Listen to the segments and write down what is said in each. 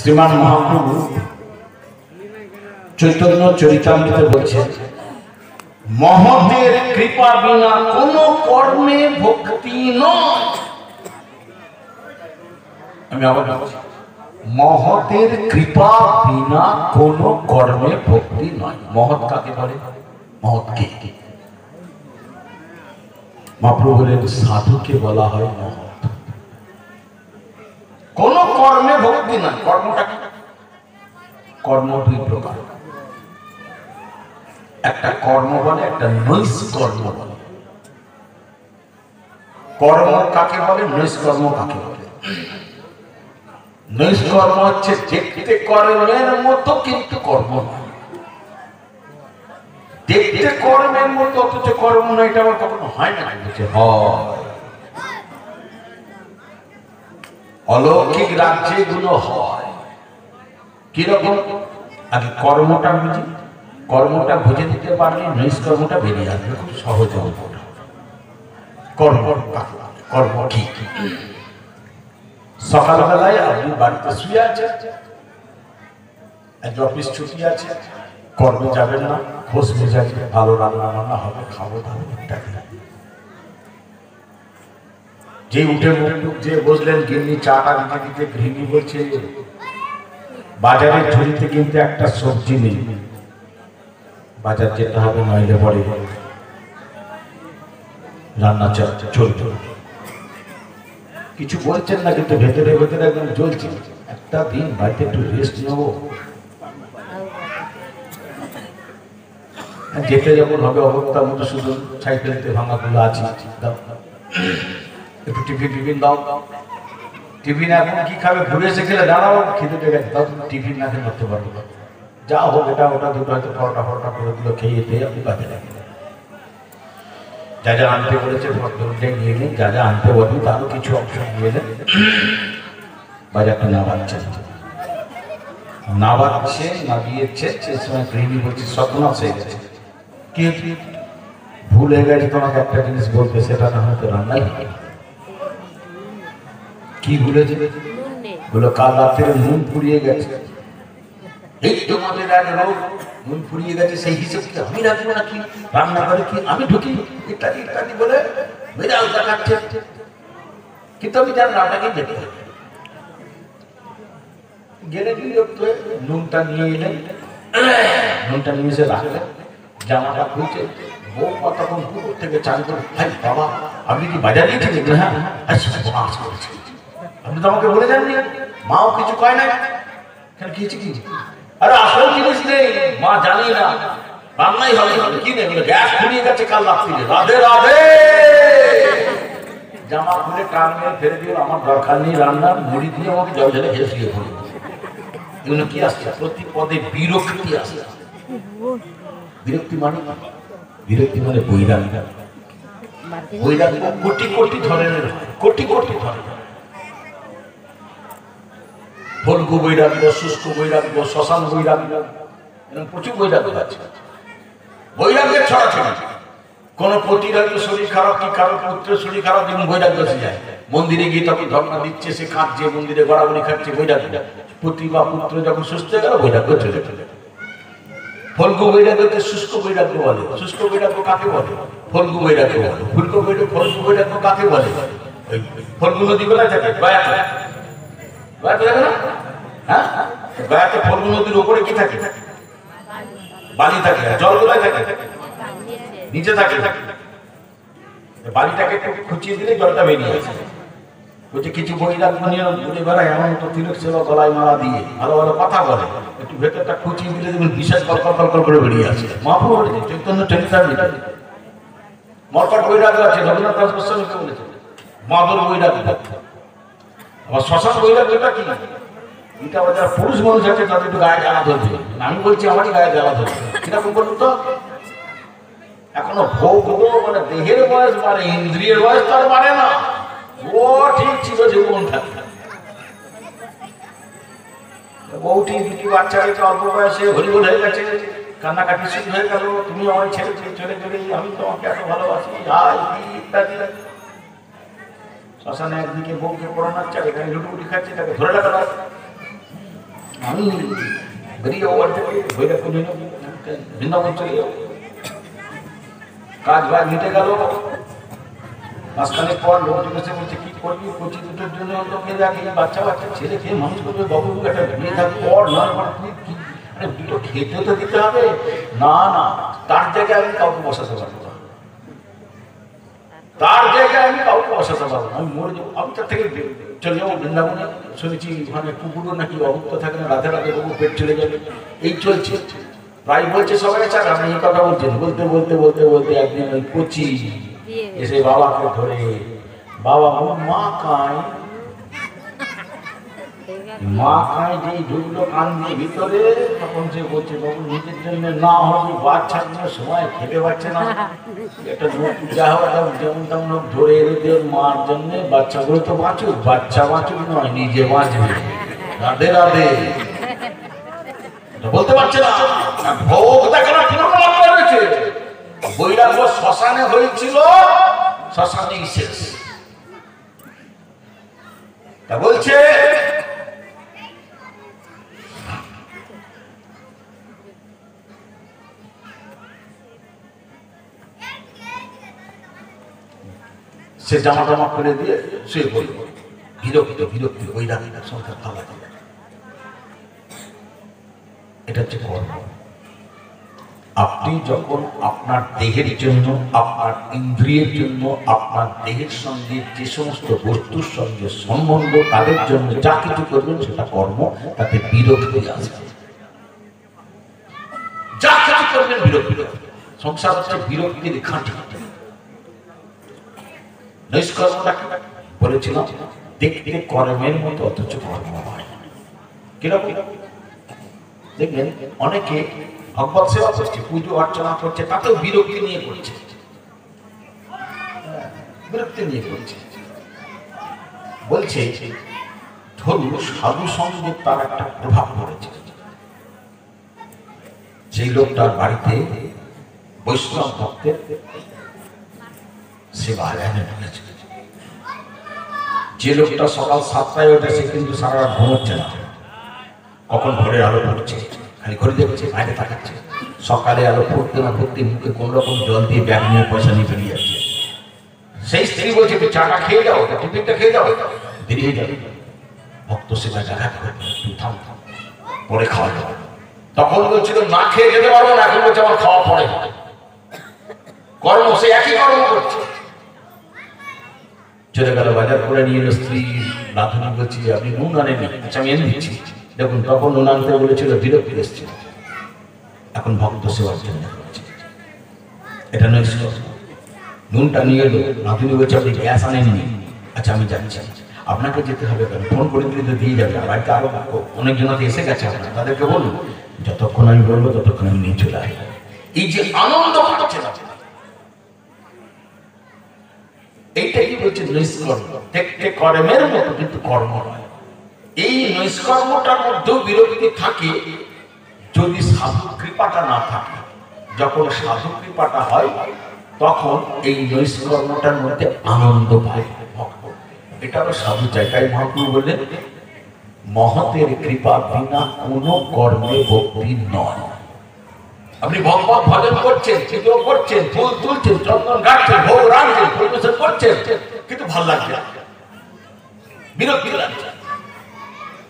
শ্রীমান মহাপ্রভু চৈতন্য চরিতামৃতে বলছেন, মহতের কৃপা বিনা কোন কর্মে ভক্তি নয়। আমি আবার বলছি, মহতের কৃপা বিনা কোন কর্মে ভক্তি নয়। মহৎ কাকে বলে? মহৎ কে? মহাপ্রভু বলেন সাধুকে বলা হয় মহৎ। কোন কর্মে ভক্তি নয়। কর্মটা কি? কর্ম দুই প্রকার, একটা কর্ম বলে, একটা নৈষ্কর্ম বলে। কর্ম কাকে বলে? নৈষ্কর্ম কাকে বলে? নৈষ্কর্ম হচ্ছে দেখতে কর্মের মতো কিন্তু কর্ম নয়। দেখতে কর্মের মতো অথচ কর্ম নয়, এটা আমার কখনো হয় না। অলৌকিক রাজ্যে এগুলো হয়। কিরকম? আগে কর্মটা বুঝি, কর্মটা বুঝে দিতে পারলে নৈষ্কর্মটা বেরিয়ে আসবে খুব সহজে। কর্ম কর্ম কি? সকালবেলায় আপনি বাড়িতে শুয়ে আছেন, আজ অফিস ছুটি আছে, কর্মে যাবেন না, খোঁজ মেজাজে ভালো রান্না বান্না হবে, খাবো দাবো ইত্যাদি। যে উঠে মুখ যে বসলেন, গিন্নি চাটা দিতে দিতে গৃহিণী বলছে বাজারের ঝুড়িতে কিন্তু একটা সবজি নেই, বাজার যেতে হবে, নইলে পরে রান্না চলবে। কিছু বলছেন না, কিন্তু ভেতরে ভেতরে একদম জ্বলছে, একটা দিন বাড়িতে একটু রেস্ট নেবো, যেতে যেমন হবে অবস্থার মতো শুধু সাইকেলতে ভাঙাগুলো আছে, একটু টিফিন দাও। টিফিন এখন কি খাবে? ঘুরে এসে খেলে দাঁড়াও, খেতে পেয়ে গেছে, তাও টিফিন না খেয়ে করতে পারবো না। যা হোক, এটা ওটা দুটো হয়তো পরোটা করে দিল, খেয়ে দিয়ে আপনি কাজে লাগবে। যা যা আনতে বলেছে ভদ্রটাই নিয়ে নিন, যা যা আনতে বলবি তারও কিছু অংশ নিয়ে নেন। বাজারটা না বাচ্চেন, না বাচ্ছে, না দিয়েছে, সে সময় গৃহিণী বলছে সর্বনাশ হয়ে গেছে। কি ভুল হয়ে গেছে? তোমাকে একটা জিনিস বলতে, সেটা না হয়তো রান্নাই কি ভুলেছে? বলো কাল রাত্রে নুন ফুরিয়ে গেছে। এই তোমাদের এক রোগ, নুন ফুরিয়ে গেছে, সেই হিসেবে কি আমি রাখবো নাকি? রান্না করে কি আমি ঢুকি? ইত্যাদি ইত্যাদি বলে বিড়াল দেখাচ্ছে, কিন্তু আমি জানি রান্নাকেই যেতে হবে। গেলে বিরক্ত হয়ে নুনটা নিয়ে এলেন, নুনটা নিয়ে এসে রাখলেন, জামাটা খুলছে, বৌমা তখন পুকুর থেকে চান করে, ভাই বাবা আপনি কি বাজার গিয়েছিলেন? হ্যাঁ, আপনি তো আমাকে বলে যাননি। মাও কিছু কয় না, খেয়েছি কি? আরে আসল জিনিস নেই, মা জানি না, রান্নাই হবে কি নেই, গ্যাস ফুরিয়ে গেছে কাল রাত্রিরে। রাধে রাধে। জামা খুলে টান নিয়ে ফেলে দিল, আমার দরকার নেই রান্নার, মুড়ি দিয়ে আমাকে জল ঢেলে খেয়ে শুয়ে পড়ে। এগুলো কি আসছে? প্রতি পদে বিরক্তি আসছে। বিরক্তি মানে বৈরাগ্য। বৈরাগ্য কোটি কোটি ধরনের, কোটি কোটি ধরনের। ফলগু বৈরাগ্য, শুষ্ক বৈরাগ্য, শ্মশান বৈরাগ্য, এরকম প্রচুর বৈরাগ্য আছে। বৈরাগ্যের ছড়াছড়ি। কোন পতির হয়তো শরীর খারাপ, কি কারো পুত্রের শরীর খারাপ, যেমন বৈরাগ্য এসে যায়। মন্দিরে গিয়ে তখন ধর্ণা দিচ্ছে, সে কাঁদছে, মন্দিরে গড়াগড়ি খাচ্ছে, বৈরাগ্য। পতি বা পুত্র যখন সুস্থ হয়ে গেল, বৈরাগ্য চলে চলে। ফলগু বৈরাগ্যকে শুষ্ক বৈরাগ্য বলে। শুষ্ক বৈরাগ্য কাকে বলে? ফলগু বৈরাগ্য বলে। ফলগু বৈরাগ্য কাকে বলে? ফলগু নদী কোথায় থাকে? গয়াতে। গয়াতে থাকে না? হ্যাঁ, গয়াতে ফলগু নদীর উপরে কি থাকে? বালি থাকে। জল কোথায় থাকে? নিচে থাকে। বালিটাকে একটু খুঁচিয়ে দিলে জলটা বেরিয়ে আসে। বলছে কিছু বৈরাগ্য নিয়ে ঘুরে বেড়ায়, এমন তো তিলক সেবা গলায় মালা দিয়ে ভালো ভালো কথা বলে, একটু ভেতরটা খুঁচিয়ে দিলে দেখবেন বিশেষ কলকল করে বেরিয়ে আসে। মহাপ্রভু বলেছে, চৈতন্য চরিতামৃতে মর্কট বৈরাগ্য আছে, রবীন্দ্রনাথ দাস গোস্বামীকে বলেছে মাদুর বৈরাগ্য। আবার শ্মশান বৈরাগ্যটা কি? এটা আবার যারা পুরুষ মানুষ আছে তাদের একটু গায়ে জ্বালা ধরবে। আমি বলছি আমারই গায়ে জ্বালা ধরবে। কিরকম বলুন তো? এখনো ভোগ মানে দেহের বয়স বাড়ে, ইন্দ্রিয়ের বয়স তো আর বাড়ে না। ও ঠিক ছিল জীবন থাকে। বউটি দুটি বাচ্চা হয়েছে, অল্প বয়সে হরিবোল হয়ে গেছে, কান্নাকাটি শুরু হয়ে গেল, তুমি আমার ছেড়ে চলে গেলে, আমি তোমাকে এত ভালোবাসি, ইত্যাদি। শ্মশানে একদিকে বউকে পড়ানোর চাই, এখানে লুটুপুটি খাচ্ছে, তাকে ধরে রাখা। আমি বেরিয়ে ওর থেকে বইটা করে বৃন্দাবন চলে যাবো। কাজ বাজ মিটে গেল। মাঝখানে পর লোকজন এসে বলছে কি করবি, কচি দুটোর জন্য লোকে যাকে বাচ্চা বাচ্চা ছেলে খেয়ে মানুষ করবে, বাবু একটা বিয়ে থাক পর না, দুটো খেতে তো দিতে হবে। না না, তার জায়গায় আমি কাউকে বসাতে পারবো না, তার জায়গায় আমি কাউকে বসাতে পারবো না, আমি মরে যাবো। আমি তার থেকে চলে যাবো বৃন্দাবনে। শুনেছি ওখানে কুকুরও নাকি অভুক্ত থাকে না, রাধে রাধে বাবু পেট চলে যাবে। এই চলছে, প্রায় বলছে সবাই চাক। আপনি এই কথা বলছেন, বলতে বলতে বলতে বলতে একদিন ওই কচি এসে বাবাকে ধরে, বাবা মা কাঁই, মা কাঁই যে ঢুকলো কান দিয়ে ভিতরে, তখন সে বলছে বাবু নিজের জন্য না হবে, বাচ্চার জন্য সময় খেতে পারছে না, একটা যা হোক যেমন তেমন ধরে এদের মার জন্য বাচ্চাগুলো তো বাঁচুক, বাচ্চা বাঁচুক নয় নিজে বাঁচবে। রাধে রাধে বলতে পারছে না, ভোগ দেখানোর পূর্ণ রয়েছে। বৈরাগ্য শ্মশানে হয়েছিল, শ্মশানেই শেষ। তা বলছে সে জামা টামা করে দিয়ে শুয়ে পড়ল, বিরক্ত বিরক্ত বৈরাগ্য সংসার ভালো। এটা হচ্ছে কর্ম। আপনি যখন আপনার দেহের জন্য, আপনার ইন্দ্রিয়ের জন্য, আপনার দেহের সঙ্গে যে সমস্ত বস্তুর সঙ্গে সম্বন্ধ, তাদের জন্য যা কিছু করবেন সেটা কর্ম, তাতে বিরক্তি আসবে। যা কিছু করবেন বিরক্তি। সংসার হচ্ছে বিরক্তির খাঁটি। নৈষ্কর্মটা বলেছিলাম দেখতে কর্মের মতো, অথচ কর্ম হয়। কিরকম দেখবেন অনেকে ভগবত সেবা করছে, পুজো অর্চনা করছে, তাতেও বিরক্তি নিয়ে করছে, বিরক্তি নিয়ে করছে। বলছে ধরুন সাধু সঙ্গে তার একটা প্রভাব পড়েছে, সেই লোকটার বাড়িতে বৈষ্ণব ভক্তের সেবা ঢুকেছে। যে লোকটা সকাল 7টায় ওঠে সে কিন্তু সারা রাত ঘুমোচ্ছে না, কখন ভোরের আলো পড়ছে খালি ঘরে দেখছে, বাইরে তাকাচ্ছে। সকালে আলো পড়তে না পড়তে মুখে কোন রকম জল দিয়ে ব্যাগ নিয়ে পয়সা নিয়ে বেরিয়ে যাচ্ছে। সেই স্ত্রী বলছে একটু চাটা খেয়ে যাও, টিফিনটা খেয়ে যাও, দেরি হয়ে যাবে। ভক্ত সেবা জায়গা থাম পরে খাওয়া যাবে। তখন বলছিল না খেয়ে যেতে পারবো না, এখন বলছে আমার খাওয়া পরে। কর্ম সে একই কর্ম করছে। চলে গেল বাজার করে নিয়ে এলো স্ত্রী। রাধুনি বলছি আপনি নুন আনেনি, আচ্ছা আমি এনে দিচ্ছি। দেখুন তখন নুন আনতে বলেছিল, বিরক্তি এসছে, এখন ভক্ত সেবার জন্য এটা নয়। নুনটা নিয়ে এলো, রাধুনি বলছে আপনি গ্যাস আনেননি, আচ্ছা আমি যাচ্ছি। আপনাকে যেতে হবে কেন, ফোন করে দিলে তো দিয়ে যাবে। বাড়িতে আরো অনেকজন এসে গেছে, আপনার তাদেরকে বলুন যতক্ষণ আমি বলবো ততক্ষণ আমি নিয়ে চলে আসবো। এই যে আনন্দ পাচ্ছে না, এইটা কি বলছে নৈষ্কর্ম। দেখতে কর্মের মতো কিন্তু কর্ম নয়। এই নৈষ্কর্মটার মধ্যেও বিরক্তি থাকে যদি সাধু কৃপাটা না থাকে। যখন সাধু কৃপাটা হয় তখন এই নৈষ্কর্মটার মধ্যে আনন্দ পায় ভক্ত। এটারও সাধু চাই। তাই মহাপ্রভু বললেন মহতের কৃপা বিনা কোনো কর্মে ভক্তি নয়। আপনি ভগবত ভজন করছেন, পুজো করছেন, ফুল তুলছেন, চন্দন গাড়ছেন, ভোগ রাখছেন, পরিবেশন করছেন, কিন্তু ভালো লাগছে না, বিরক্তি লাগছে,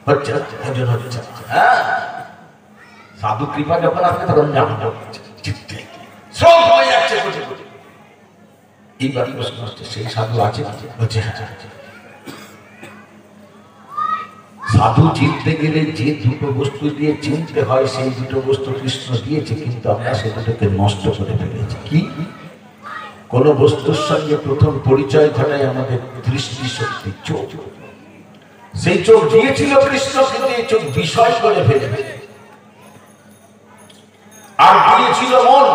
হচ্ছে না, ভজন হচ্ছে। হ্যাঁ, সাধু কৃপা যখন আসবে তখন জানা যাচ্ছে, চিত্তে সব হয়ে যাচ্ছে। এইবার প্রশ্ন হচ্ছে সেই সাধু আছে? বলছে হ্যাঁ। সাধু চিনতে গেলে যে দুটো বস্তু দিয়ে চিনতে হয় সেই দুটো বস্তু কৃষ্ণ দিয়েছে, কিন্তু আমরা সে দুটোকে নষ্ট করে ফেলেছি। কি? কোন বস্তুর সঙ্গে প্রথম পরিচয় ঘটায় আমাদের দৃষ্টি শক্তি, চোখ। সেই চোখ দিয়েছিল কৃষ্ণ, কিন্তু এই চোখ বিষয় করে ফেলেছে। আর দিয়েছিল মন,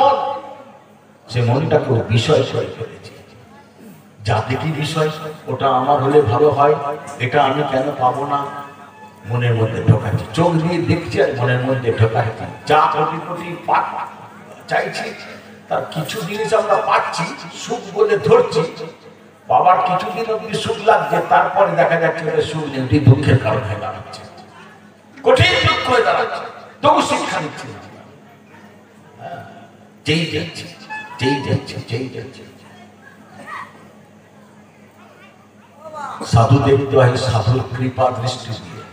সে মনটাকে বিষয় করে ফেলেছে। যা দেখি বিষয়, ওটা আমার হলে ভালো হয়, এটা আমি কেন পাবো না, মনের মধ্যে ঢোকাচ্ছি। চোখ দিয়ে দেখছি আর মনের মধ্যে ঢোকাচ্ছি। যা কোটি কোটি চাইছি তার কিছু জিনিস আমরা পাচ্ছি, সুখ বলে ধরছি, বাবার কিছুদিন অব্দি সুখ লাগছে, তারপরে দেখা যাচ্ছে ওটা সুখ নেই, দুঃখের কারণ হয়ে দাঁড়াচ্ছে। কঠিন দুঃখ হয়ে দাঁড়াচ্ছে, তবু শিক্ষা দিচ্ছে না। যেই যাচ্ছে যেই যাচ্ছে যেই যাচ্ছে। সাধু দেখতে হয় সাধুর কৃপা দৃষ্টি দিয়ে,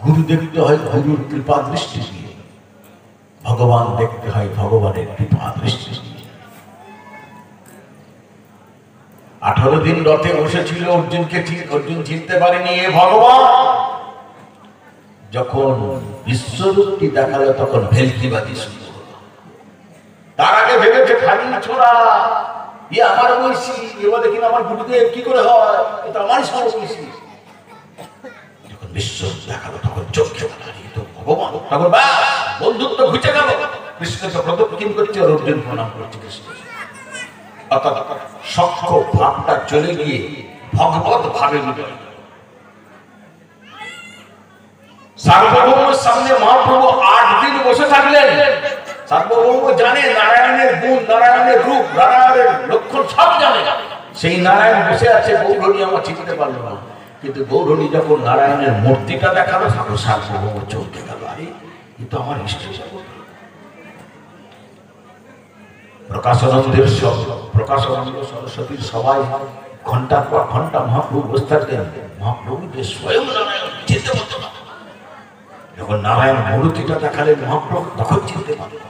গুরু দেখতে হয় গুরুর কৃপা দৃষ্টি দিয়ে, ভগবান দেখতে হয় ভগবানের কৃপা দৃষ্টি দিয়ে। 18 দিন রথে বসেছিল, অর্জুন চিনতে পারেনি এ ভগবান। যখন বিশ্বরূপটি দেখালো তখন ভেলকিবাজি শুরু হলো। তার আগে ভেবেছে খালি ছোড়া, এ আমার বয়সী, এবার দেখি আমার গুরুদেব কি করে হয়, এটা আমারই সমবয়সী। যখন বিশ্বরূপ দেখালো তখন চোখে দাঁড়িয়ে তো ভগবান, তখন বন্ধুত্ব ঘুচে গেল। কৃষ্ণকে প্রদক্ষিণ করছে, অর্জুন প্রণাম করছে কৃষ্ণ। অর্থাৎ সক্ষ ভাবটা চলে গিয়ে ভগবত ভাবে মিলে। সার্বভৌমের সামনে মহাপ্রভু 8 দিন বসে থাকলেন। সার্বভৌম জানে নারায়ণের গুণ, নারায়ণের রূপ, নারায়ণের লক্ষণ সব জানে। সেই নারায়ণ বসে আছে, গৌরহরি আমার চিনতে পারলো না। কিন্তু গৌরহরি যখন নারায়ণের মূর্তিটা দেখালো তখন সার্বভৌম চলতে গেল, আরে এ তো আমার ইষ্ট। প্রকাশানন্দের প্রকাশানন্দ সরস্বতীর সবাই ঘন্টার পর ঘন্টা মহাপ্রভু বসে থাকতেন। মহাপ্রভুকে স্বয়ং নারায়ণ চিনতে পারত না। যখন নারায়ণ মূর্তিটা দেখালেন মহাপ্রভু তখন চিনতে পারল।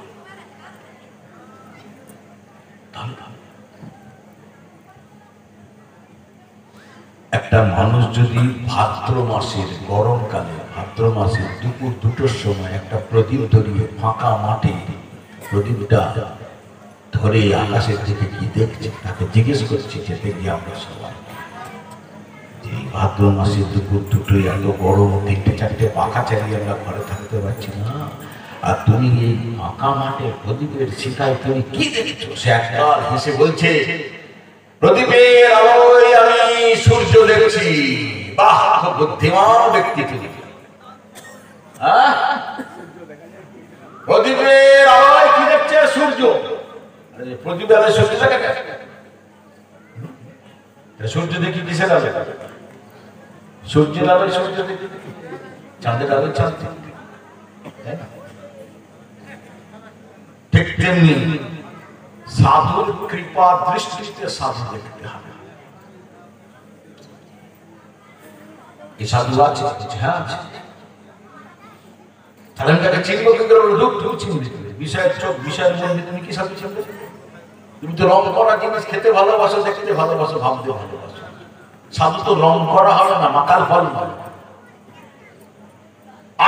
একটা মানুষ যদি ভাদ্র মাসের গরমকালে, ভাদ্র মাসের দুপুর 2টোর সময় একটা প্রদীপ ধরিয়ে ফাঁকা মাঠে প্রদীপটা ধরে আকাশের দিকে কি দেখছে, তাকে জিজ্ঞেস করছি, যেতে গিয়ে আমরা সবাই যে ভাদ্র মাসের দুপুর 2টোয় এত গরম, 3টে-4টে পাখা চালিয়ে আমরা ঘরে থাকতে পারছি না, আর তুমি এই ফাঁকা মাঠে প্রদীপের শিখায় তুমি কি দেখছো? সে একবার হেসে বলছে, প্রদীপের আলোয় আমি সূর্য দেখছি। বাহ, খুব বুদ্ধিমান ব্যক্তি তুমি। প্রদীপের আলোয় কি দেখছে? সূর্য। প্রদীপের আলোয় সূর্য দেখে, সূর্য দেখি কিসের আলো? সূর্যের আলোয় সূর্য দেখি, চাঁদের আলোয় চাঁদ দেখি। ঠিক তেমনি সাধুর কৃপা দৃষ্টিতে সাধু দেখতে হবে। এই সাধু আছে, হ্যাঁ আছে। তাহলে তাকে চিনবো কি করে? রূপ চিনবে, বিষয়ের চোখ, বিষয়ের মধ্যে তুমি কি সাধু চিনবে? তুমি তো রং করা জিনিস খেতে ভালোবাসো, দেখতে ভালোবাসো, ভাবতে ভালোবাসো। সাধু তো রং করা হবে না, মাতাল ফল নয়।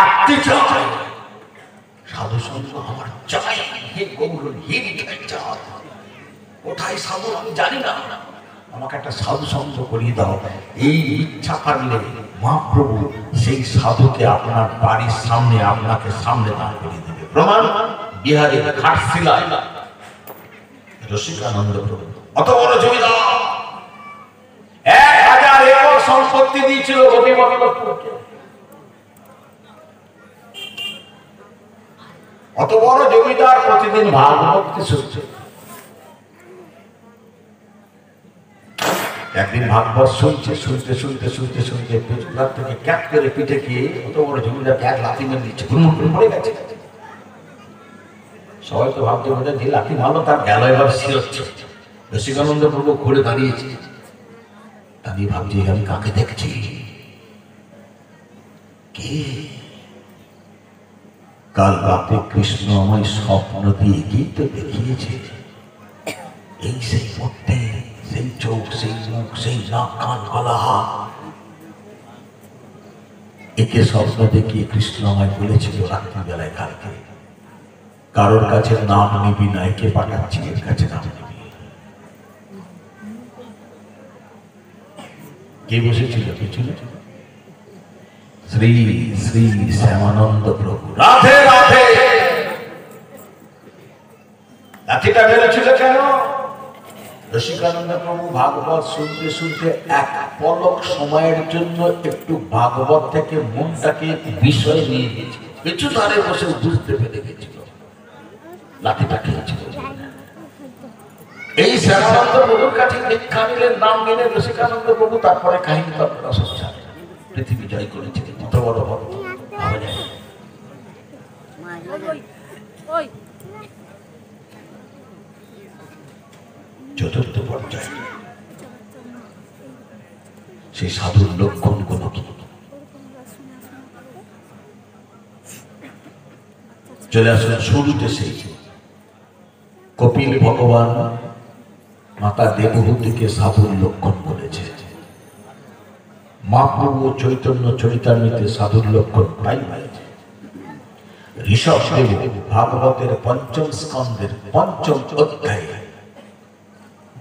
আটটি চাই সাধু সঙ্গ আমার চাই, হে গৌর হে চাই। কোথায় সাধু আমি জানি না, আমাকে একটা সাধু সঙ্গ করিয়ে দাও। এই ইচ্ছা থাকলে মহাপ্রভু সেই সাধুকে আপনার বাড়ির সামনে, আপনাকে সামনে দাঁড় করিয়ে দেবে। প্রমাণ বিহারের ঘাটশিলায় রসিকানন্দ প্রভু, অত বড় জমিদার, 1000 একর সম্পত্তি দিয়েছিল গোপীবল্লভপুরকে। অত বড় জমিদার প্রতিদিন ভাগবত শুনছে। একদিন ভাগবত শুনছে, শুনতে শুনতে শুনতে শুনতে পেছন থেকে ক্যাপ করে পিঠে গিয়ে অত বড় জমিদার এক লাথি মেরে দিচ্ছে, ঘুরমুড় পড়ে গেছে। সবাই তো ভাবতে বোধ যে লাঠি মারলো তার গেল, এবার শিরচ্ছে। রসিকানন্দ প্রভু ঘুরে দাঁড়িয়েছে, আমি ভাবছি আমি কাকে দেখছি, কে? কাল রাতে কৃষ্ণ আমায় স্বপ্ন দিয়ে গীত দেখিয়েছে। এই সেই মূর্তি, সেই চোখ, সেই মুখ, সেই নাক, কান, গলা, হাত। একে স্বপ্ন দেখিয়ে কৃষ্ণ আমায় বলেছিল রাত্রিবেলায় কালকে, কারোর কাছে নাম নিবি না, একে পাঠাচ্ছি, এর কাছে নাম নিবি। কে বসেছিল পিছনে? শ্রী শ্রী শ্যামানন্দ প্রভু। রাধে রাধে। লাঠিটা বেরোছিল কেন? রসিকানন্দ প্রভু ভাগবত শুনতে শুনতে এক পলক সময়ের জন্য একটু ভাগবত থেকে মনটাকে বিষয় নিয়ে গেছিল, কিছু ধারে বসে বুঝতে পেরে গেছিল, লাঠিটা খেয়েছিল। এই শ্যামানন্দ প্রভুর কাছে দীক্ষা নিলেন, নাম নিলেন রসিকানন্দ প্রভু। তারপরে কাহিনী তো আপনারা সব জানেন, পৃথিবী জয় করেছিলেন, কত বড় ভক্ত ভাবা যায়। চতুর্থ পর্যায়ে। সেই সাধুর লক্ষণ গুলো কি? চলে আসুন শুরুতে সেই কপিল ভগবান মাতা দেবহূতিকে সাধুর লক্ষণ বলেছে। মহাপ্রভু চৈতন্য চরিতামৃতে সাধুর লক্ষণ তাই বলেছে। ঋষভদেব ভাগবতের পঞ্চম স্কন্ধের পঞ্চম অধ্যায়ে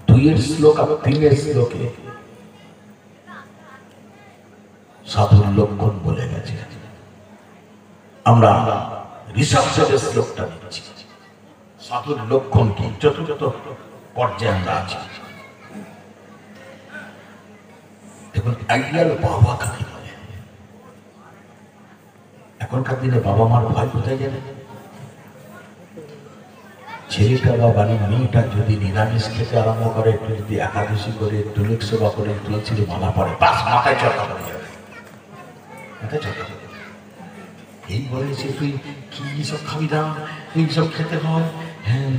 2 শ্লোক আর 3 শ্লোকে সাধুর লক্ষণ বলে গেছে। আমরা ঋষভদেবের শ্লোকটা নিচ্ছি। সাধুর লক্ষণ কি? চতুর্থ পর্যায়ে আমরা আছি। দেখুন, আইডিয়াল বাবা কাকে বলে? এখনকার দিনে বাবা মার ভয় কোথায় জানে? ছেলেটা বা বাড়ির মেয়েটা যদি নিরামিষ খেতে আরম্ভ করে, একটু যদি একাদশী করে, তুলক সেবা করে, তুলসীর মালা পড়ে, বাস মাথায় চড়কা পড়ে যাবে, মাথায় চড়কা পড়ে যাবে। এই বলেছে তুই কি সব খাবি না, তুই সব খেতে হয়, হ্যাঁ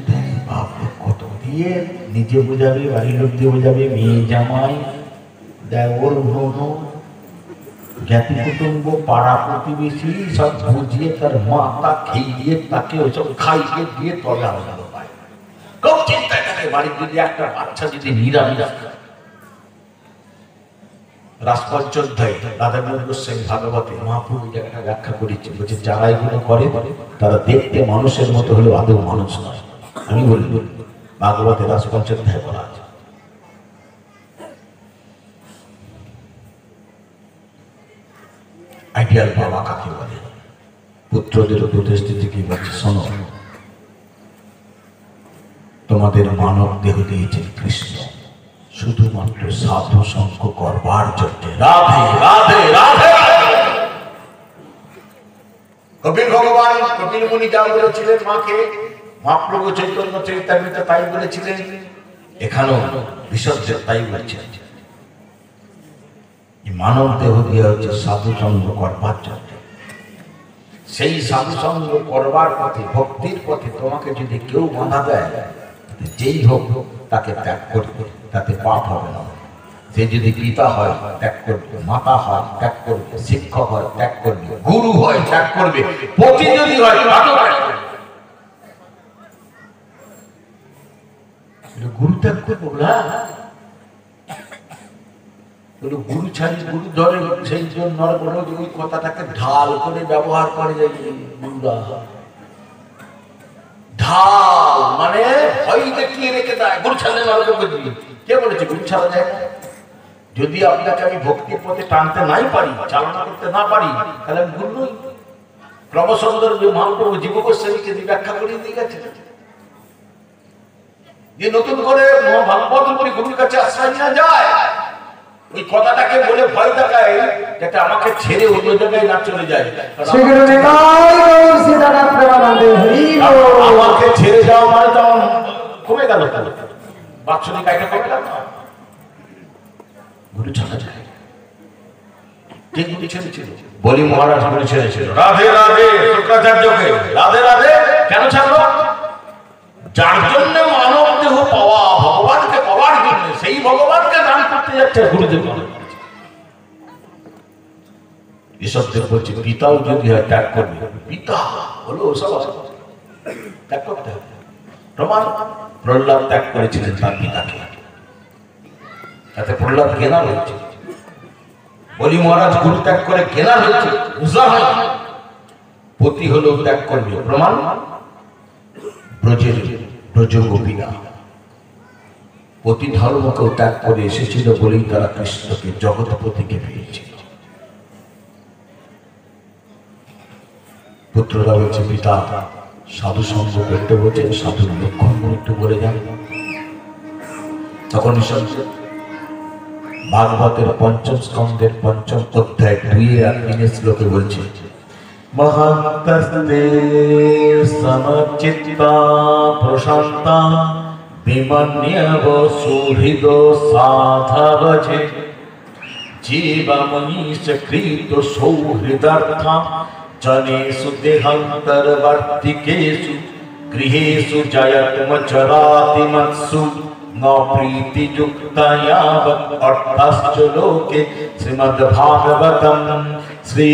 বাপ কত দিয়ে নিজে বোঝাবে, বাড়ির লোক দিয়ে বোঝাবে, মেয়ে জামাই দেওর জ্ঞাতি কুটুম্ব পাড়া প্রতিবেশী সব বুঝিয়ে তার মাথা খেয়ে তাকে ওইসব খাইয়ে দিয়ে তবে আলাদা পায়। খুব চিন্তায় থাকে বাড়ির যদি একটা বাচ্চা যদি নিরামিষ। রাজপঞ্চোধ্যায় রাধাবিনোদ গোস্বামী ভাগবতে মহাপ্রভু জায়গাটা ব্যাখ্যা করেছে, বলছে যারা এগুলো করে তারা দেখতে মানুষের মতো হলেও আদৌ মানুষ নয়। আমি বলি ভাগবতে রাজপঞ্চোধ্যায় বলা আছে। আইডিয়াল বাবা কাকে বলে? পুত্রদের উপদেশ দিতে কি বলছে? শোনো, তোমাদের মানব দেহ দিয়েছেন কৃষ্ণ শুধুমাত্র সাধু সঙ্গ করবার জন্য। রাধে রাধে রাধে। কপিল ভগবান কপিল মুনি যা বলেছিলেন মাকে, মহাপ্রভু চৈতন্য চরিতামৃতে তাই বলেছিলেন, এখানেও বিশ্বদেব তাই বলছেন। মানব দেহ দিয়ে হচ্ছে সাধু সঙ্গ করবার জন্য। সেই সাধু সঙ্গ করবার পথে, ভক্তির পথে তোমাকে যদি কেউ বাধা দেয়, যেই হোক তাকে ত্যাগ করবে, তাতে পাপ হবে না। সে যদি পিতা হয় ত্যাগ করবে, মাতা হয় ত্যাগ করবে, শিক্ষক হয় ত্যাগ করবে, গুরু হয় ত্যাগ করবে, পতি যদি হয় গুরু ত্যাগ করবো না। গুরু ছাড়ি গুরু ধরে, সেই জন্য ওই কথাটাকে ঢাল করে ব্যবহার করে যাই। ঢাল মানে ভয় দেখিয়ে রেখে দেয়, গুরু ছাড়লে কে বলেছে গুরু ছাড়া যায় না? যদি আপনাকে আমি ভক্তির পথে টানতে নাই পারি, চালনা করতে না পারি, তাহলে আমি গুরু নই। ক্রমসুন্দর মহাপ্রভু জীব গোস্বামীকে ব্যাখ্যা করিয়ে দিয়ে গেছে যে নতুন করে ভাগবত করে গুরুর কাছে আশ্রয় নেওয়া যায়। ওই কথাটাকে বলে ভয় দেখায় যাতে আমাকে ছেড়ে অন্য জায়গায় না চলে যায়। আমাকে ছেড়ে যাওয়া মানে তো কমে গেল, বাৎসরিক আয়টা কমে গেল। গুরু ছাড়া যায়, ঠিক গুরু ছেড়েছিল, বলি মহারাজ গুরু ছেড়েছিল। রাধে রাধে শুক্রাচার্যকে রাধে রাধে কেন ছাড়লো? যার জন্য মানব দেহ পাওয়া, ভগবানকে পাওয়ার জন্য, সেই ভগবানকে দান করতে যাচ্ছে গুরুদেব। এসবদের বলছে পিতাও যদি হয় ত্যাগ করবে, পিতা হলো ওসব ত্যাগ করতে হবে। প্রমাণ, প্রহ্লাদ ত্যাগ করেছিলেন তার পিতাকে, তাতে প্রহ্লাদ জ্ঞান হয়েছে। বলি মহারাজ গুরু ত্যাগ করে জ্ঞান হয়েছে, পতি হলেও ত্যাগ করবে। প্রমাণ, ব্রজের ব্রজ গোপীরা পতি ধর্মকেও ত্যাগ করে এসেছিল বলেই তারা কৃষ্ণকে জগৎপতিকে পেয়েছিল। পুত্ররা বলছে পিতা সাধু সঙ্গ করতে বলছেন, সাধুর লক্ষণ একটু বলে যান। তখন ভাগবতের পঞ্চম স্কন্ধের পঞ্চম অধ্যায় 2 আর 3 শ্লোকে বলছে, মহান্তস্তে সমচিত্তা প্রশান্তা বিমন্যব সুহৃদ সাধবজে জীবমনীশ কৃত সৌহৃদার্থা জনেষু দেহান্তরবর্তিকেষু গৃহেষু জয়ত্মচরাতিমৎসু न प्रीतियुक्तया अर्थश्च लोके श्रीमद्भागवतम श्री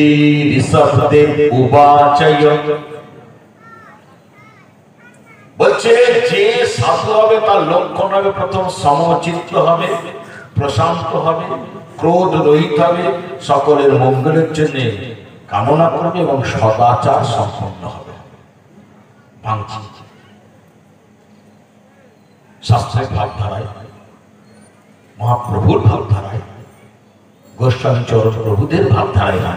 ऋषभदेव उवाच বলছে যে সাধু হবে তার লক্ষণ হবে প্রথম সমচিত্ত হবে, প্রশান্ত হবে, ক্রোধ রহিত হবে, সকলের মঙ্গলের জন্য কামনা করবে এবং সদাচার সম্পন্ন হবে। শাস্ত্রের ভাবধারায়, মহাপ্রভুর ভাবধারায়, গোস্বামী চরণ প্রভুদের ভাবধারায় না,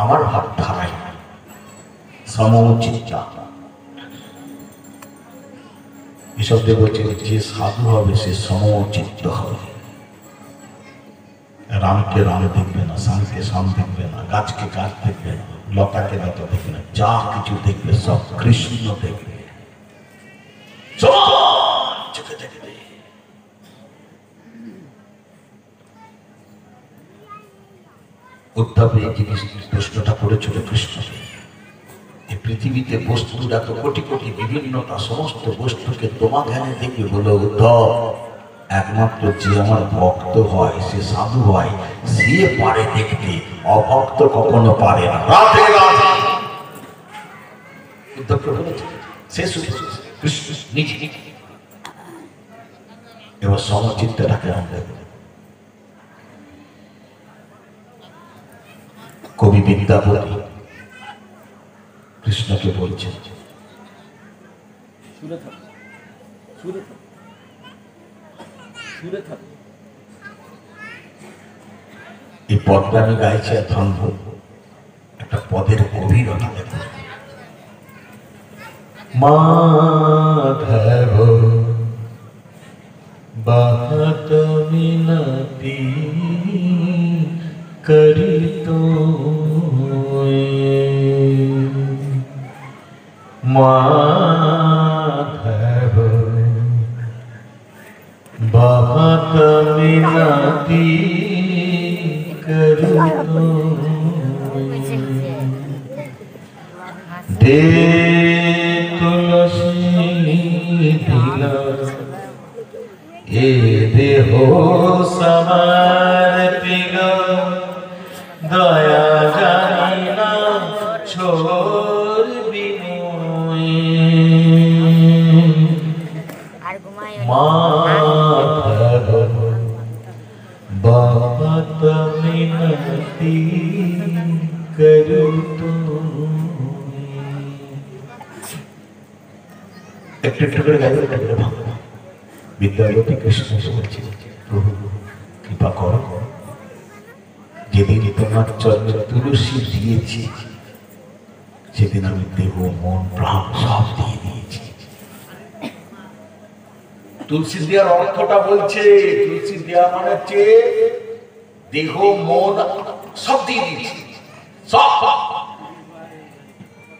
আমার ভাবধারায় সমচিত্ত। এসব বলছে যে সাধু হবে সে সমচিত্ত হবে। রামকে রাম দেখবে না, শামকে শাম দেখবে না, গাছকে গাছ দেখবে না, লতাকে লতা দেখবে না, যা কিছু দেখবে সব কৃষ্ণ দেখবে, চোখে দেখবে। উদ্ধব এই জিনিস প্রশ্নটা করেছিল কৃষ্ণকে। এই পৃথিবীতে বস্তুর এত কোটি কোটি বিভিন্নতা, সমস্ত বস্তুকে তোমার ধ্যানে দেখবে বলে উদ্ধব একমাত্র যে আমার ভক্ত হয়, সে সাধু হয়, সে পারে দেখতে, অভক্ত কখনো পারে না। এবার সমচিত্তটাকে আমরা কবি বিদ্যাপতি কৃষ্ণকে বলছেন, এই পদটা আমি গাইছি ধন্য একটা পদের গভীরতা দেখো। মাধব বাহত মিনতি করি তো माधव बहुत मिनती करूं दे तुलसी दिला ये देहो समर्पिला दया जाना छोड़ माधव बहुत मिनती करूं একটু করে গাইবে বিদ্যাপতি কৃষ্ণ বলছে, প্রভু কৃপা করো, যেদিন তোমার চরণে তুলসী দিয়েছি সেদিন আমি দেহ মন প্রাণ সব দিয়ে দিয়েছি। তুলসী দেওয়ার অর্থটা বলছে, তুলসী দেওয়া মানে হচ্ছে দেহ মন সব দিয়ে দিয়েছি, সব।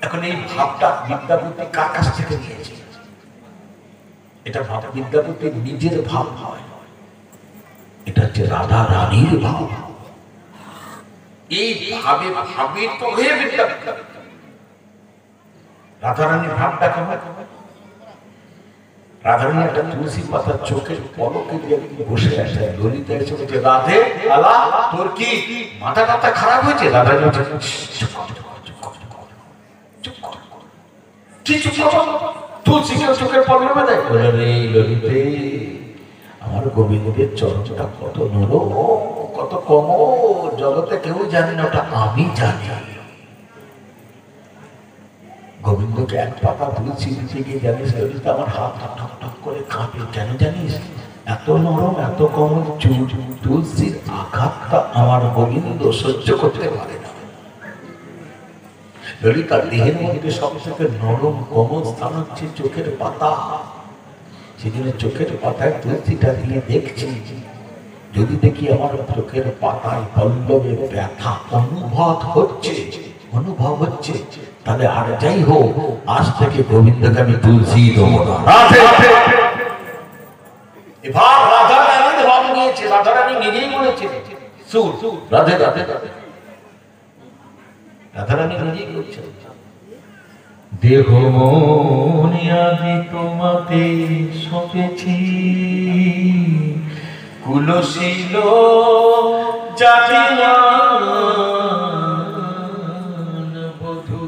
এখন এই ভাবটা বিদ্যাপতি কার কাছ থেকে নিয়েছে? এটা ভাব বিদ্যাপতির নিজের ভাব হয়, এটা হচ্ছে রাধা রানীর ভাব। এই ভাবে ভাবে তো হয়ে বিদ্যাপতি রাধা রানীর ভাবটা কেমন? রাধারানী একটা তুলসী পাতার চোখের পলকে দিয়ে বসে আছে, ললিতা এসে বলছে, রাধে আলা তোর কি মাথা টাথা খারাপ হয়েছে? রাধারানী বলছে, তুলসীকে চোখের পলকে দেয়। রে ললিতে, আমার গোবিন্দের চরণটা কত নরম, কত কোমল, জগতে কেউ জানে না, ওটা আমি জানি। গোবিন্দকে এক পাতা তুলসী দিতে গিয়ে জানিস ললিতা আমার হাত ঠক ঠক করে কাঁপে, কেন জানিস? এত নরম, এত কোমল চুল, তুলসীর আঘাতটা আমার গোবিন্দ সহ্য করতে পারে না। ললিতার দেহের মধ্যে সব থেকে নরম কোমল স্থান হচ্ছে চোখের পাতা। সেজন্য চোখের পাতায় তুলসীটা দিয়ে দেখছি, যদি দেখি আমার চোখের পাতায় পল্লবের ব্যথা অনুভব হচ্ছে, তাহলে আর যাই হোক, আজ থেকে গোবিন্দকে আমি তুলসী দেবো না। এবার রাধা রানীর ভাব নিয়েছে, রাধা রানী নিজেই বলেছে, রাধে রাধে রাধে, রাধা রানী নিজেই বলছে, দেহ মন আদি তোমাতে সপেছি কুলশীল জাতিমান বধূ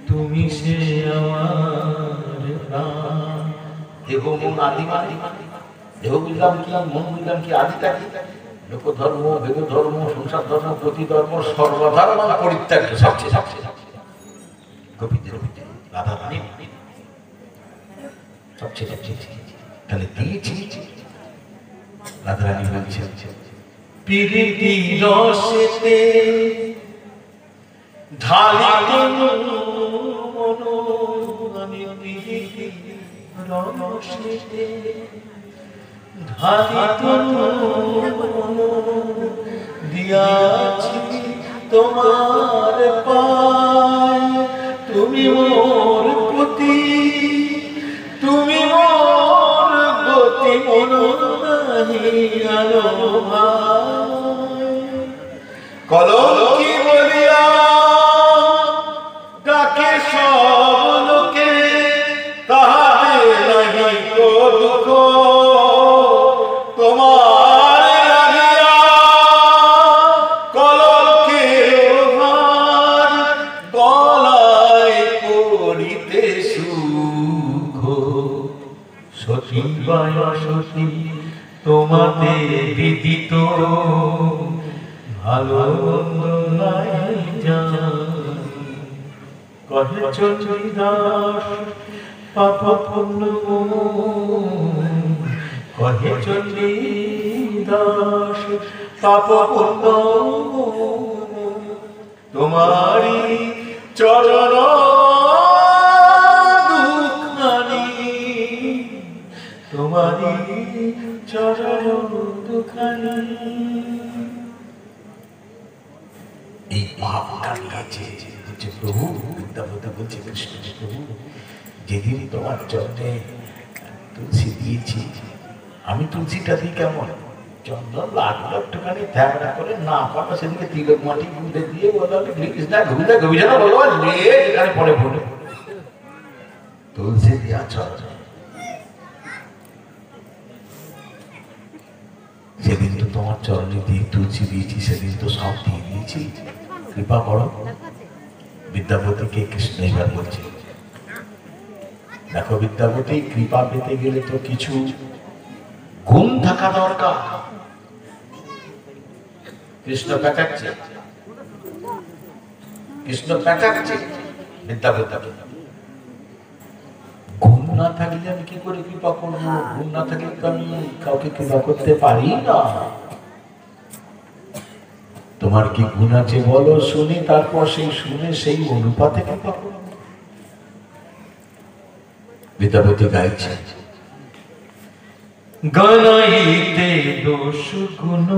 তুমি সে আমার প্রাণ। দেহ মন আদি মানে দেহ বুঝলাম কি, মন বুঝলাম কি, আদিটা কি? লোক ধর্ম, বেদ ধর্ম, সংসার ধর্ম, প্রতি ধর্ম, সর্বধর্ম পরিত্যাগ। সবচেয়ে সবচেয়ে কবিদের রাধা রানী সবচেয়ে সবচেয়ে তাহলে দিয়েছি। রাধা রানী বলছেন প্রীতি রসেতে ঢালি আমি প্রীতি রসেতে ঢালি দিয়াছি তোমার পায়। তুমি মোর পতি, তুমি মোর গতি, মন নাহি আলো ভাই। কলঙ্কি বলিয়া ডাকে সব লোকে, তাহাতে নাহি কো দুঃখ তোমার লাগিয়া। কলঙ্কের ভার গলায় করিতে সুখ, সতী বায় সতী তোমাতে বিদিত, ভালো নাই জান। কহে চণ্ডীদাস পাপ পুণ্য, কহে চণ্ডীদাস পাপ পুণ্য, তোমারি চরণ দুখানি, তোমারি চরণ দুখানি। এই ভাবটা নিয়েছে যে প্রভু বিদ্যাপতি বলছে কৃষ্ণ, প্রভু যেদিন তোমার চরণে তুলসী দিয়েছি, আমি তুলসীটা দিই কেমন চন্দন লাগলো একটুখানি ধ্যানা করে, না পারো সেদিকে তিলক মাটি গুঁড়ে দিয়ে বলো কৃষ্ণা ঘুমিয়ে গভীরা বলো যেখানে পরে পড়ে তুলসী দিয়া চরণে। সেদিন তো তোমার চরণে দিয়ে তুলসী দিয়েছি, সেদিন তো সব দিয়ে দিয়েছি, কৃপা করো। বিদ্যাপতিকে কৃষ্ণ এবার বলছে, দেখো বিদ্যাপতি, কৃপা পেতে গেলে তো কিছু গুণ থাকা দরকার। কৃষ্ণ পেটাচ্ছে, কৃষ্ণ পেটাচ্ছে বিদ্যাপতি। গুণ না থাকলে আমি কি করে কৃপা করবো? গুণ না থাকলে তো আমি কাউকে কৃপা করতে পারি না। তোমার কি গুণ আছে বলো শুনি, তারপর সেই শুনে সেই অনুপাতে কৃপা করবো। বিদ্যাপতি গাইছে, গণইতে দোষ গুণ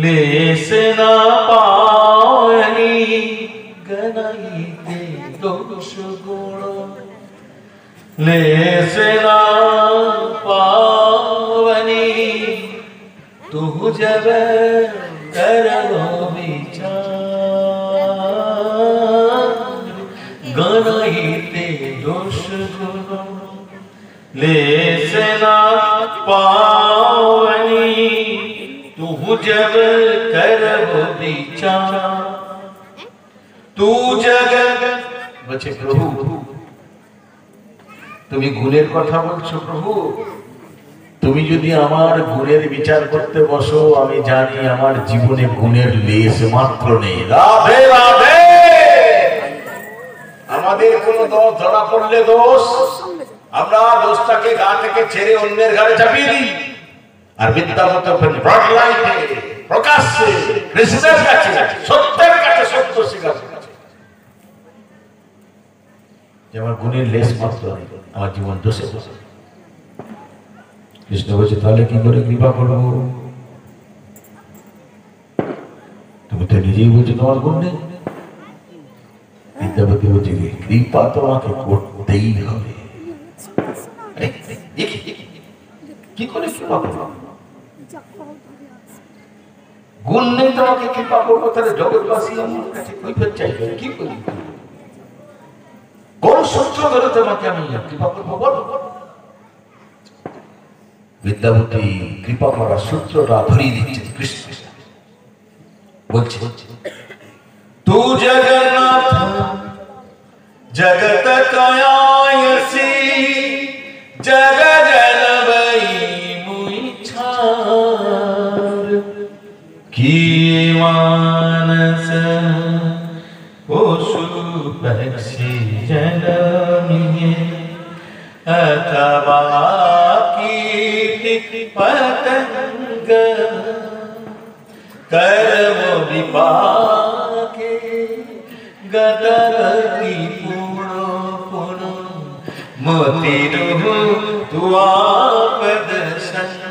লেসে না পাওনি, গণইতে দোষ গুণ লেসে না পাওনি, তু জব করো বিচার। গণইতে দোষ গুণ লেসে না পাওনি, তু জব করো বিচার। তু জগৎ বলছে প্রভু, তুমি গুণের কথা বলছো প্রভু, তুমি যদি আমার গুণের বিচার করতে বসো, আমি জানি আমার জীবনে গুণের লেশ মাত্র নেই। রাধে রাধে। আমাদের কোনো দোষ ধরা পড়লে দোষ, আমরা দোষটাকে গা থেকে ছেড়ে অন্যের ঘাড়ে চাপিয়ে দিই। আর বিদ্যাপতি প্রকাশ্যে কৃষ্ণের কাছে, সত্যের কাছে সত্য স্বীকার করেছে যে আমার গুণের লেশ মাত্র নেই, আমার জীবন দোষে দোষে। কৃষ্ণ বলছে তাহলে কি করে কৃপা করবো? তুমি তো নিজেই বলছো তোমার গুণ নেই। বিদ্যাপতি বলছে কৃপা তোমাকে করতেই হবে। কি করে কৃপা করবো? গুণ নেই তোমাকে কৃপা করবো, তাহলে জগৎবাসী আমার কাছে কৈফিয়ত চাইবে, কি করি? কোন সূত্র ধরে তোমাকে আমি কৃপা করবো বলো? विद्यापति कृपा करा सूत्रটা ধরিয়ে দিচ্ছেন কৃষ্ণ বলছে तू जगन्नाथ जगत कायासी जग जनवई मुई छार की मानस पशु पक्षी जनमिए अथवा कीट पतंग कर्म विपाके गदरती पूर्ण पूर्ण मोतिरु तुआपद संग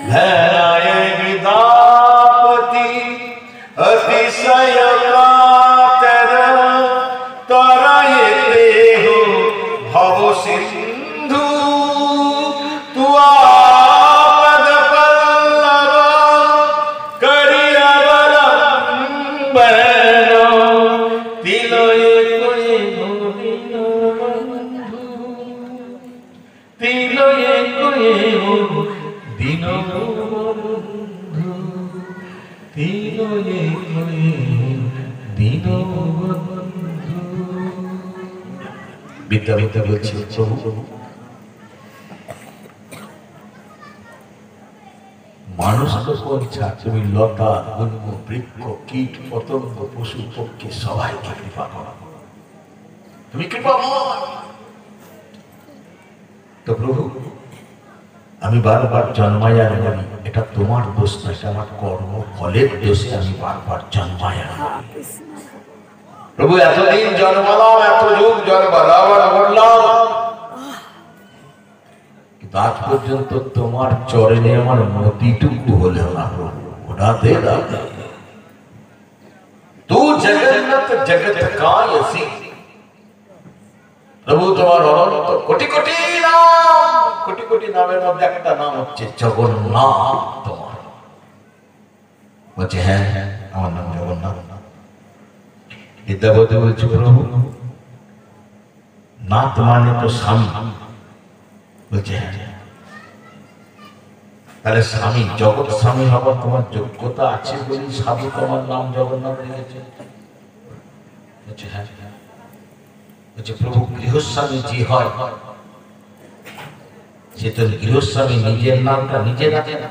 धराय विदापति अतिशय कातर तरायते हो भव सिंधु तुआपद पल्लव विद्या বলছি প্রভু মানুষ তো কোনছা তুমি লতা গুল্ম বৃক্ষ কীট পতঙ্গ পশু পক্ষী সবাইকে কৃপা করো তুমি কৃপাময় তো প্রভু আমি বারবার জন্মায়া মরি এটা তোমার দোষ না এটা আমার কর্ম ফলের দোষে আমি বারবার জন্মায়া প্রভু এতদিন জন্মালাম এত যুগ জন্মালাম আর মরলাম কিন্তু আজ পর্যন্ত তোমার চরণে আমার মতিটুকু হলেও না প্রভু ওটা দে দাও तू जगन्नाथ जगत कायसी प्रभु তোমার অনন্ত কোটি কোটি নাম কোটি কোটি নামের মধ্যে একটা নাম হচ্ছে জগন্নাথ তোমার বলছে হ্যাঁ হ্যাঁ আমার নাম জগন্নাথ বিদ্যাপতি বলছে প্রভু নাথ মানে তো স্বামী বলছে হ্যাঁ তাহলে স্বামী জগৎ স্বামী হবার তোমার যোগ্যতা আছে বলে সাধু তোমার নাম জগন্নাথ রেখেছে বলছে হ্যাঁ বলছে প্রভু গৃহস্বামী যে হয় সে তো গৃহস্বামী নিজের নামটা নিজে রাখে না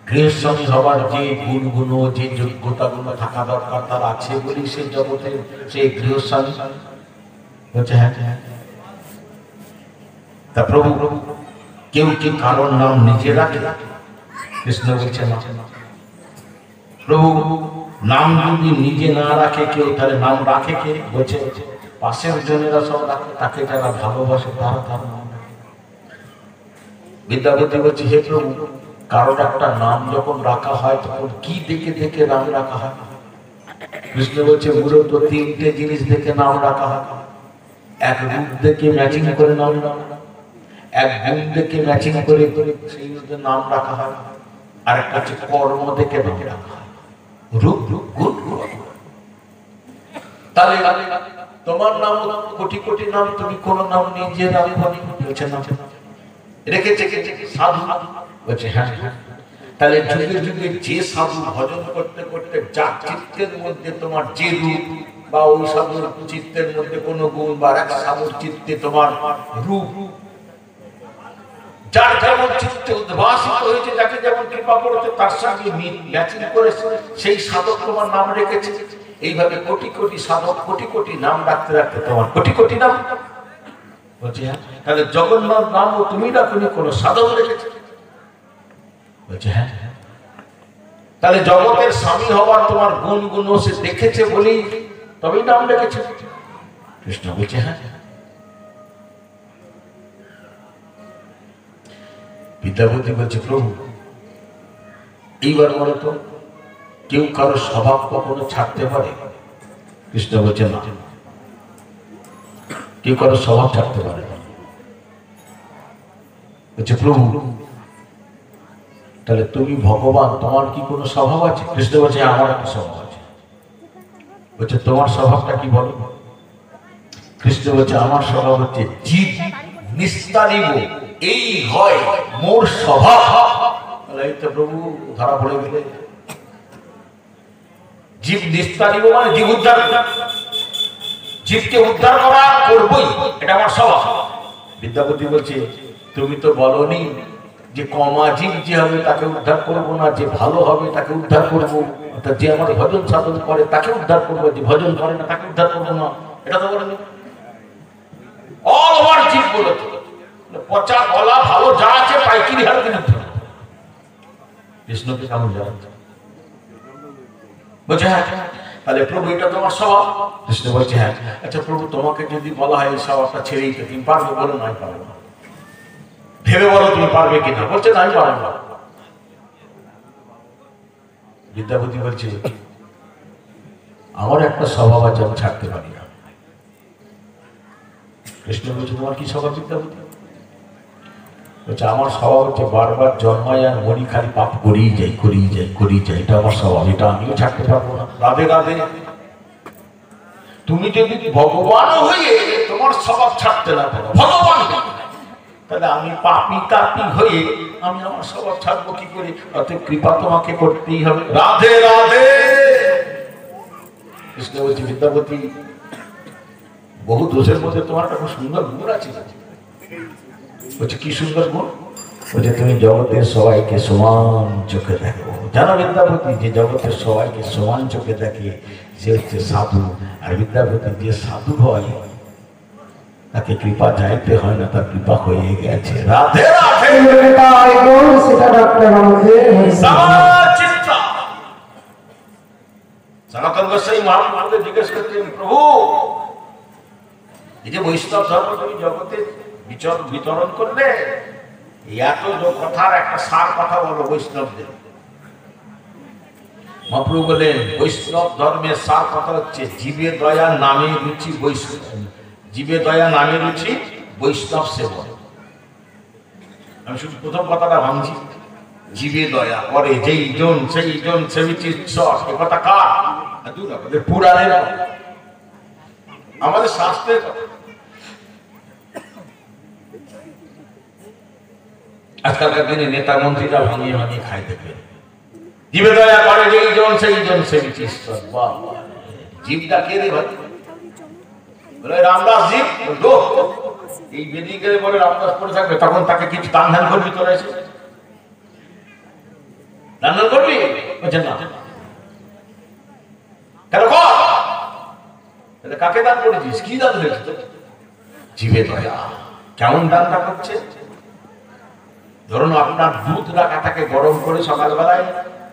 গৃহস্বামী হবার যে গুণগুলো যে যোগ্যতাগুলো থাকা দরকার তার আছে বলেই সে জগতে সে গৃহস্বামী বলছে হ্যাঁ তা প্রভু কেউ কি কারোর নাম নিজে রাখে কৃষ্ণ বলছে না প্রভু নাম যদি নিজে না রাখে কেউ তাহলে নাম রাখে কে বলছে পাশের জনেরা সব রাখে তাকে যারা ভালোবাসে তারা তার নাম রাখে বিদ্যাপতি বলছে হে প্রভু কারোর একটা নাম যখন রাখা হয় তখন কি দেখে দেখে নাম রাখা হয় কৃষ্ণ বলছে মূলত তিনটে জিনিস দেখে নাম রাখা হয় এক রূপ দেখে ম্যাচিং করে নাম রাখা এক গুণ দেখে ম্যাচিং করে সেই নাম রাখা হয় আর একটা হচ্ছে কর্ম দেখে নাম রাখা হয় রূপ গুণ তাহলে তোমার নাম কোটি কোটি নাম তুমি কোন নাম নিজে রাখনি বলছে না রেখেছে সাধু বলছে হ্যাঁ তাহলে যুগে যুগে যে সাধু ভজন করতে করতে যার চিত্তের মধ্যে তোমার যে রূপ বা ওই সাধুর চিত্তের মধ্যে কোনো গুণ বা এক সাধুর চিত্তে তোমার রূপ যার যেমন চিত্তে উদ্ভাসিত হয়েছে যাকে যেমন কৃপা করেছে তার সঙ্গে ম্যাচিং করে সেই সাধক তোমার নাম রেখেছে এইভাবে কোটি কোটি সাধক কোটি কোটি নাম রাখতে রাখতে তোমার কোটি কোটি নাম বলছে হ্যাঁ তাহলে জগন্নাথ নামও তুমি রাখনি কোন সাধক রেখেছে বলছে হ্যাঁ তাহলে জগতের স্বামী হবার তোমার গুণ সে দেখেছে বলেই তবেই নাম রেখেছে কৃষ্ণ বলছে হ্যাঁ বিদ্যাপতি বলছে প্রভু এইবার বলো তো কেউ কারো স্বভাব কখনো ছাড়তে পারে কৃষ্ণ বলছে না কেউ কারো স্বভাব ছাড়তে পারে না বলছে প্রভু তাহলে তুমি ভগবান তোমার কি কোনো স্বভাব আছে কৃষ্ণ বলছে আমার একটা স্বভাব আছে বলছে তোমার স্বভাবটা কি বলো কৃষ্ণ বলছে আমার স্বভাব হচ্ছে জিদ নিস্তারিব এই হয় মোর স্বভাব। এই তো প্রভু ধরা পড়ে গেলে। জীব নিস্তারিব মানে জীব উদ্ধার, জীবকে উদ্ধার করা করবই, এটা আমার স্বভাব। বিদ্যাপতি বলছে তুমি তো বলনি যে কমা জীব যে হবে তাকে উদ্ধার করবো না, যে ভালো হবে তাকে উদ্ধার করবো, অর্থাৎ যে আমার ভজন সাধন করে তাকে উদ্ধার করবো, যে ভজন করে না তাকে উদ্ধার করবো না, এটা তো বলেনি। অল ওভার জীব বলেছে, পচা গলা ভালো যা আছে পাইকিরি হারে কিন্তু কৃষ্ণকে কেমন জানাচ্ছে বলছে হ্যাঁ তাহলে প্রভু এটা তোমার স্বভাব। কৃষ্ণ বলছে হ্যাঁ। আচ্ছা প্রভু তোমাকে যদি বলা হয় এই স্বভাবটা ছেড়ে দিতে তুমি পারবে? বলো নাই পারবো না। ভেবে বলো তুমি পারবে কিনা? বলছে না আমি পারবো না। বিদ্যাপতি বলছে আমার একটা স্বভাব আছে আমি ছাড়তে পারি না। কৃষ্ণ বলছে তোমার কি স্বভাব বিদ্যাপতি? বলছে আমার স্বভাব হচ্ছে বারবার জন্মায় আর মরি খালি পাপ করেই যাই করেই যাই করেই যাই, এটা আমার স্বভাব, এটা আমিও ছাড়তে পারবো না। রাধে রাধে। তুমি যদি ভগবান হয়ে তোমার স্বভাব ছাড়তে না পারো, ভগবান তাহলে আমি পাপি তাপি হয়ে আমি আমার স্বভাব ছাড়বো কি করে? অতএব কৃপা তোমাকে করতেই হবে। রাধে রাধে। কৃষ্ণ বলছে বিদ্যাপতি বহু দোষের মধ্যে তোমার একটা খুব সুন্দর গুণ আছে। বলছে কি সুন্দর গুণ? বলছে তুমি জগতের সবাইকে সমান চোখে দেখো। জানো বিদ্যাপতি যে জগতের সবাইকে সমান চোখে দেখে সে হচ্ছে সাধু। আর বিদ্যাপতি যে সাধু হয় তাকে কৃপা চাইতে হয় না, তার কৃপা হয়ে গেছে। রাধে রাধে। সনাতন গোস্বামী মহাপ্রভুকে জিজ্ঞেস করতেন প্রভু এই যে বৈষ্ণব ধর্ম তুমি জগতে বিতরণ করলে, এত কথার একটা সার কথা বলো বৈষ্ণবদের। মহাপ্রভু বলেন বৈষ্ণব ধর্মের সার কথা হচ্ছে জীবে দয়া নামে রুচি বৈষ্ণব, জীবে দয়া নামে রুচি বৈষ্ণব সেবন। আমি শুধু প্রথম কথাটা ভাঙছি, জীবে দয়া করে যেই জন সেই জন সেবিছে ঈশ্বর, এ কথা কার? পুরাণের, আমাদের শাস্ত্রের। আজকালকার দিনে নেতা মন্ত্রীরা ভাঙিয়ে ভাঙিয়ে খাই দেখবেন, জীবে দয়া করে যেই জন সেই জন সেবিছে ঈশ্বর। জীবটা কে রে ভাই? বলে রামদাস জীব। এই বেদিকে বলে রামদাস পড়ে থাকবে, তখন তাকে কিছু দান ধ্যান করবি? তোরা এসে দান ধ্যান করবি? বলছে না। কেন কর? কাকে দান করেছিস? কি দান হয়েছে? জীবে দয়া। কেমন দানটা করছে? ধরুন আপনার দুধ রাখাটাকে গরম করে সকালবেলায়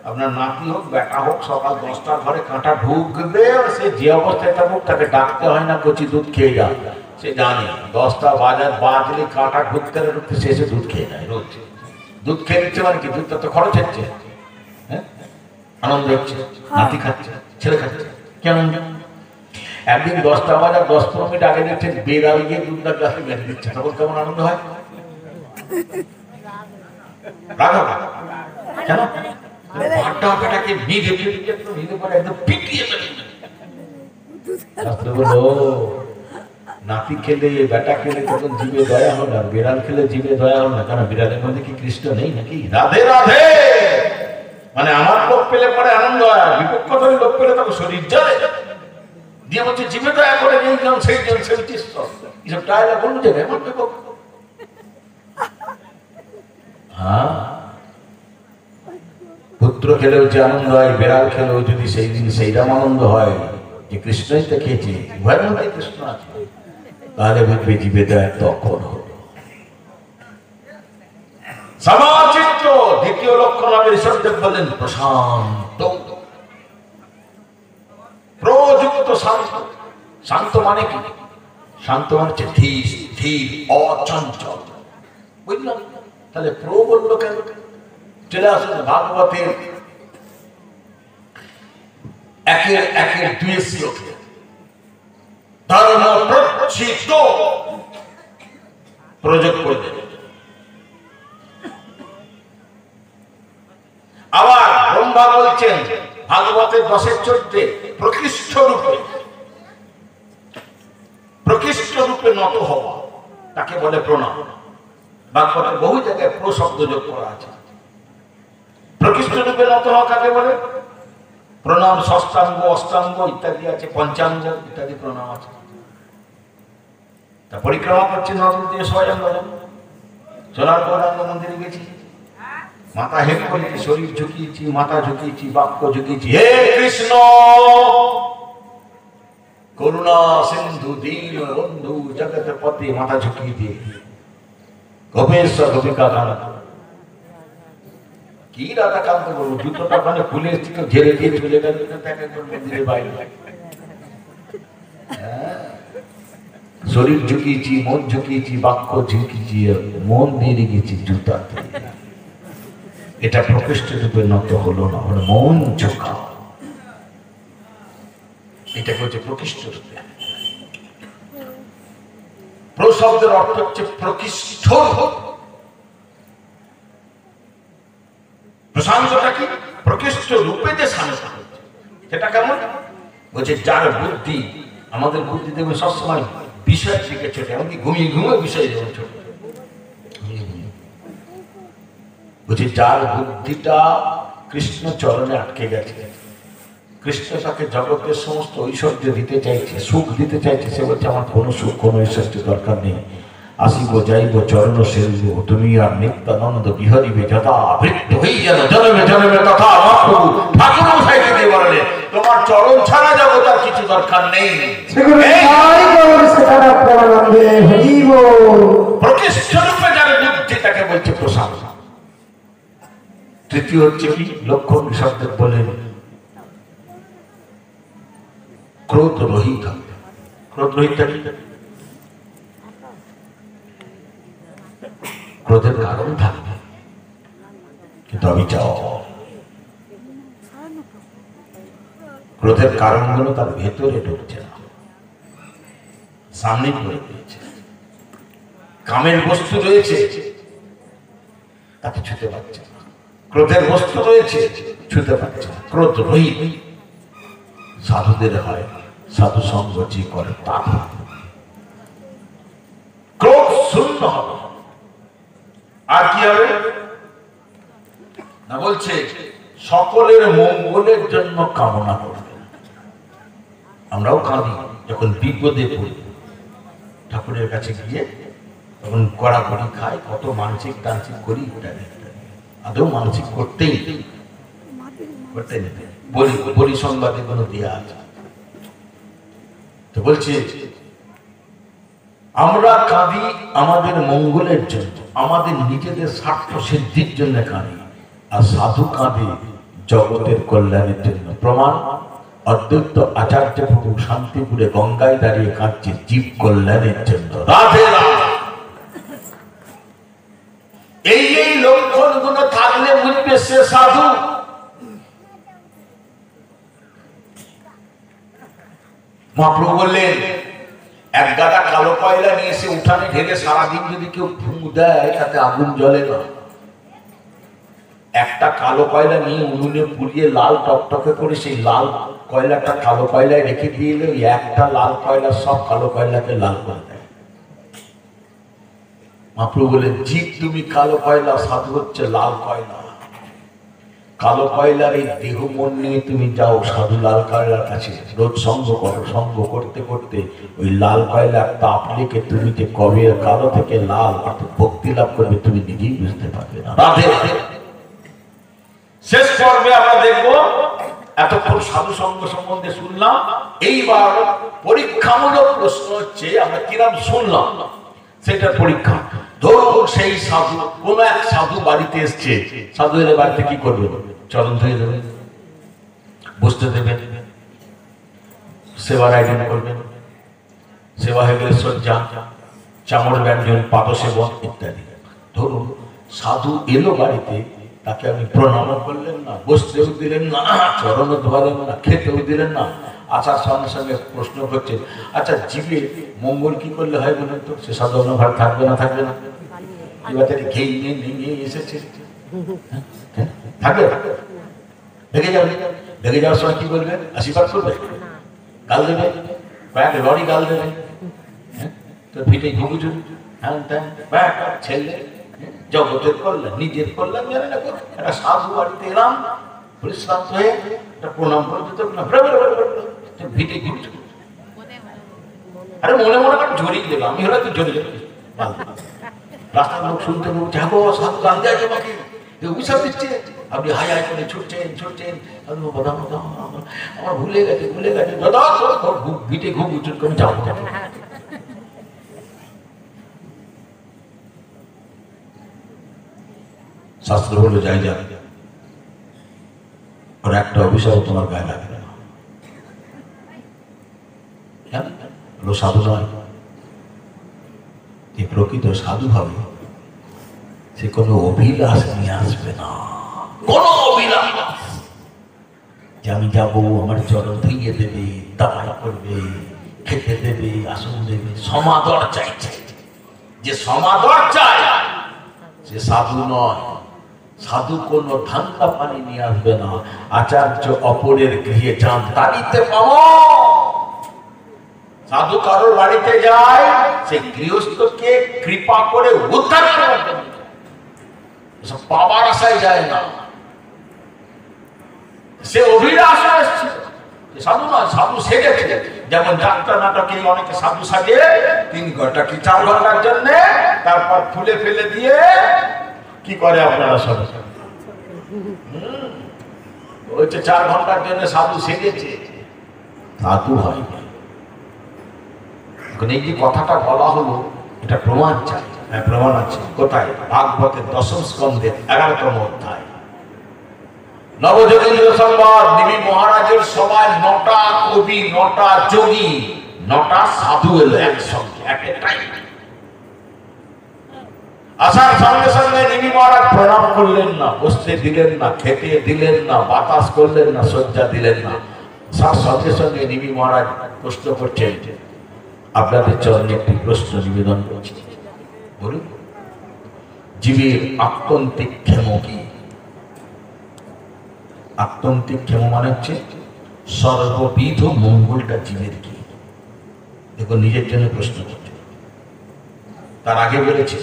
আপনার নাতি হোক বেটা হোক সকাল 10টার ঘরে কাঁটা ঢুকবে, সে যে অবস্থায় থাকুক তাকে ডাকতে হয় না কচি দুধ খেয়ে যা, সে জানে 10টা বাজলে কাঁটা ঢুকতে ঢুকতে শেষে দুধ খেয়ে নেয়। রোজ দুধ খেয়ে নিচ্ছে মানে কি? দুধটা তো খরচ হচ্ছে, হ্যাঁ, আনন্দ হচ্ছে, নাতি খাচ্ছে, ছেলে খাচ্ছে, কেমন? একদিন 10টা বাজার 10-15 মিনিট আগে দেখছেন বেড়াল গিয়ে দুধটা গ্লাসে বেঁধে দিচ্ছে, তখন কেমন আনন্দ হয়? কেন? নাতি খেলে বেটা খেলে তখন জীবে দয়া হল না, বিড়াল খেলে জীবে দয়া হল না। কারণ বিড়ালের মধ্যে কি কৃষ্ণ নেই নাকি? রাধে রাধে। মানে আমার লোক পেলে পরে আনন্দ হয়, বিপক্ষ ধরে লোক পেলে তখন শরীর জ্বলে। দিয়ে বলছে জীবে দয়া করে যেই জন সেই জন সেই ঈশ্বর। এসব ডায়লগ কোন জায়গায়? হ্যাঁ, পুত্র খেলেও যে আনন্দ হয়, বেড়াল খেলেও যদি সেই দিন সেইরকম আনন্দ হয় যে কৃষ্ণই তো খেয়েছে, উভয়ের মধ্যে কৃষ্ণ আছে, তাহলে বুঝবে জীবে দয়া তখন হল। সমাচিত্ত দ্বিতীয় লক্ষণ হবে ঈশ্বরদেব বলেন প্রশান্ত, প্রযুক্ত শান্ত। শান্ত মানে কি? শান্ত মানে হচ্ছে ধীর স্থির অচঞ্চল। বুঝলাম? তাহলে প্রো বললো কেন? চলে আসুন ভাগবতের একের 2 শ্লোকে। ধর্ম প্রচ্ছিত প্রযোগ করে দেবে। আবার ব্রহ্মা বলছেন ভাগবতের 10-14 প্রকৃষ্ট রূপে নত হওয়া। তাকে বলে প্রণাম। বাক্যতে বহু জায়গায় প্র শব্দ যোগ করা আছে। প্রকৃষ্ট রূপে নত হওয়া কাকে বলে? প্রণাম ষষ্ঠাঙ্গ, অষ্টাঙ্গ ইত্যাদি আছে, পঞ্চাঙ্গ ইত্যাদি প্রণাম আছে। তা পরিক্রমা করছি নদী দিয়ে সবাই আমরা চলার গৌরাঙ্গ মন্দিরে গেছি, মাথা হেট করেছি, শরীর ঝুঁকিয়েছি, মাথা ঝুঁকিয়েছি, বাক্য ঝুঁকিয়েছি, হে কৃষ্ণ করুণা সিন্ধু দীন বন্ধু জগৎ পতি, মাথা ঝুঁকিয়ে দিয়ে গোপেশ্বর গোপিকা গান কি রাধাকান্ত বলবো, জুতোটা ওখানে খুলে থেকে ঝেড়ে দিয়ে চলে গেল মন্দিরের বাইরে। শরীর ঝুঁকিয়েছি, মন ঝুঁকিয়েছি, বাক্য ঝুঁকিয়েছি, মন দিয়ে গেছি জুতা। এটা প্রকৃষ্ট রূপে নত হলো না, হলো মন ঝুঁকা। এটা হচ্ছে প্রকৃষ্ট রূপে। প্রশব্দের অর্থ হচ্ছে প্রকৃষ্ট। প্রশান্তটা কি? প্রকৃষ্ট রূপে যে শান্ত হচ্ছে সেটা কেমন? বলছে যার বুদ্ধি, আমাদের বুদ্ধি দেখবে সবসময় বিষয়ের দিকে ছোটে, এমনকি ঘুমিয়ে ঘুমিয়ে বিষয় যেমন ছোট। বলছে যার বুদ্ধিটা কৃষ্ণ চরণে আটকে গেছে, কৃষ্ণ তাকে জগতের সমস্ত ঐশ্বর্য দিতে চাইছে, সুখ দিতে চাইছে, সে বলছে আমার কোনো সুখ কোনো ঐশ্বর্য দরকার নেই, আসিব যাইব চরণ সেলব, তুমি আর নিত্যানন্দ বিহরিবে যথা বৃত্ত হই যেন জনমে জনমে তথা। মহাপ্রভু ঠাকুর মশাইকে দিয়ে বললেন তোমার চরণ ছাড়া জগৎ আর কিছু দরকার নেই। প্রকৃষ্ট রূপে যার বুদ্ধি তাকে বলছে প্রসাদ। তৃতীয় হচ্ছে কি? লক্ষণ শব্দের বলেন ক্রোধ রহিত। ক্রোধ রহিত কি? ক্রোধের কারণ থাকবে কিন্তু আমি চাও ক্রোধের কারণগুলো তার ভেতরে ঢুকছে না, সামনে পড়ে দিয়েছে। কামের বস্তু রয়েছে তাকে ছুতে পারছে না, ক্রোধের বস্তু রয়েছে ছুতে পারছে না। ক্রোধ রহিত সাধুদের হয়, সাধু সঙ্গ যে করে তার ক্রোধ শূন্য হবে। আর কি হবে না? বলছে সকলের মঙ্গলের জন্য কামনা করবে। আমরাও কাঁদি যখন বিপদে পড়ি, ঠাকুরের কাছে গিয়ে তখন কড়াকড়ি খাই, কত মানসিক টানসিক করি, আদৌ মানসিক করতেই বলি সংবাদে কোনো দেয়া আছে। তো বলছে আমরা কাঁদি আমাদের মঙ্গলের জন্য, আমাদের নিজেদের স্বার্থ সিদ্ধির জন্য কাঁদি, আর সাধু কাঁদি জগতের কল্যাণের জন্য। প্রমাণ অদ্বৈত আচার্য প্রভু শান্তিপুরে গঙ্গায় দাঁড়িয়ে কাঁদছে জীব কল্যাণের জন্য। রাধে রাধে। এই এই লক্ষণ গুলো থাকলে বুঝবে সে সাধু। মহাপ্রভু বললেন এক গাদা কালো কয়লা নিয়ে এসে উঠানে ঢেলে সারাদিন যদি কেউ ফুঁক দেয় তাতে আগুন জ্বলে না। একটা কালো কয়লা নিয়ে উনুনে পুড়িয়ে লাল টকটকে করে সেই লাল কয়লাটা কালো কয়লায় রেখে দিলে ওই একটা লাল কয়লা সব কালো কয়লাকে লাল করে দেয়। মহাপ্রভু বলেন জীব তুমি কালো কয়লা, সাধু হচ্ছে লাল কয়লা। কালো কয়লার এই দেহ মন নিয়ে তুমি যাও সাধু লাল কয়লার কাছে, রোজ সঙ্গ করো, সঙ্গ করতে করতে ওই লাল কয়লার তাপ লেগে তুমি যে কবে কালো থেকে লাল ভক্তি লাভ করবে তুমি নিজেই বুঝতে পারবে না। রাধে রাধে। শেষ পর্বে আমরা দেখবো, এতক্ষণ সাধু সঙ্গ সম্বন্ধে শুনলাম, এইবার পরীক্ষামূলক প্রশ্ন হচ্ছে আমরা কিরম শুনলাম সেটা পরীক্ষা। ধরুন সেই সাধু, কোন এক সাধু বাড়িতে এসছে, সাধু এলে বাড়িতে কি করবে? চরণ ধুয়ে দেবেন, বসতে দেবেন, সেবার আয়োজন করবেন, সেবা হয়ে গেলে সজ্জা, চামড় ব্যঞ্জন, পাদ সেবন ইত্যাদি। ধরুন সাধু এলো বাড়িতে, তাকে আপনি প্রণাম করলেন না, বসতেও দিলেন না, চরণও ধোয়ালেন না, খেতেও দিলেন না। আসার সঙ্গে সঙ্গে প্রশ্ন করছে আচ্ছা জীবে মঙ্গল কি করলে হয় বলেন তো? সে সাধু ভার থাকবে না, থাকবে না? এবার খেয়ে নিয়ে এসেছে, থাকবে? দেখে যাবে, দেখে যাওয়ার সময় কি বলবে? আশীর্বাদ করবে, গাল দেবে, কয়েক লরি গাল দেবে, তোর পিঠে ঘুঘু হ্যাঁ ছেলে জগতের করলেন, নিজের করলেন জানে না। একটা সাধু বাড়িতে এলাম, পরিশ্রান্ত হয়ে একটা প্রণাম করে দিতে ভিটে ঘুরছে। আরে মনে মনে করে জড়িয়ে দিল, আমি হলে তো জড়িয়ে যাবো। রাস্তার লোক শুনতে বলছে, হ্যাঁ গো সাধু গান দেয় তোমাকে, উৎসাহ দিচ্ছে। আপনি হাই হাই করে ছুটছেন। আমার ভুলে গেছে ভিটে ঘুম উচ্চন করে যাবো। শাস্ত্র বলে যাই যা, আর একটা অভিশাপ তোমার গায়ে লাগবে না। সাধু নয়, যে প্রকৃত সাধু হবে সে কোনো অভিলাষ নিয়ে আসবে না। কোন অভিলাষ যে আমি যাবো, আমার চরণ ধুইয়ে দেবে, দাবাই করবে, খেতে দেবে, আসন দেবে, সমাদর চাইছে। যে সমাদর চায় সে সাধু নয়। সাধু কোন ঠান্ডা পানি নিয়ে আসবে না। আচার্য অপরের গৃহে যান তাড়িতে পাবো। সাধু কারোর বাড়িতে যায়, সে গৃহস্থকে কৃপা করে উদ্ধার করার জন্য, পাওয়ার আশায় যায় না। সে অভিলাষ আসছে। সাধু নয়, সাধু সেজেছে। যেমন যাত্রা নাটকে অনেকে সাধু সাজে 3 ঘন্টা কি 4 ঘন্টার জন্য, তারপর ফুলে ফেলে দিয়ে কি করে আপনারা সব হচ্ছে 4 ঘন্টার জন্য সাধু সেজেছে, সাধু হয়। এই যে কথাটা বলা হলো, এটা প্রমাণ চাই। হ্যাঁ প্রমাণ আছে। কোথায়? ভাগবতের 10ম স্কন্ধে 11তম অধ্যায়। নবযোগীন্দ্র সংবাদ। নিমি মহারাজের সভায় 9টা কবি, 9টা যোগী, 9টা সাধু এলো একসঙ্গে, একটা টাইম। আসার সঙ্গে সঙ্গে নিমি মহারাজ প্রণাম করলেন না, বসতে দিলেন না, খেতে দিলেন না, বাতাস করলেন না, শয্যা দিলেন না। তার সঙ্গে সঙ্গে নিমি মহারাজ প্রশ্ন করছেন, আপনাদের চরণে একটি প্রশ্ন নিবেদন করছি, বলুন জীবের আত্যন্তিক ক্ষেম কি? আত্যন্তিক ক্ষেম মানে হচ্ছে সর্ববিধ মঙ্গলটা জীবের কি? দেখো নিজের জন্য প্রশ্ন করছে। তার আগে বলেছে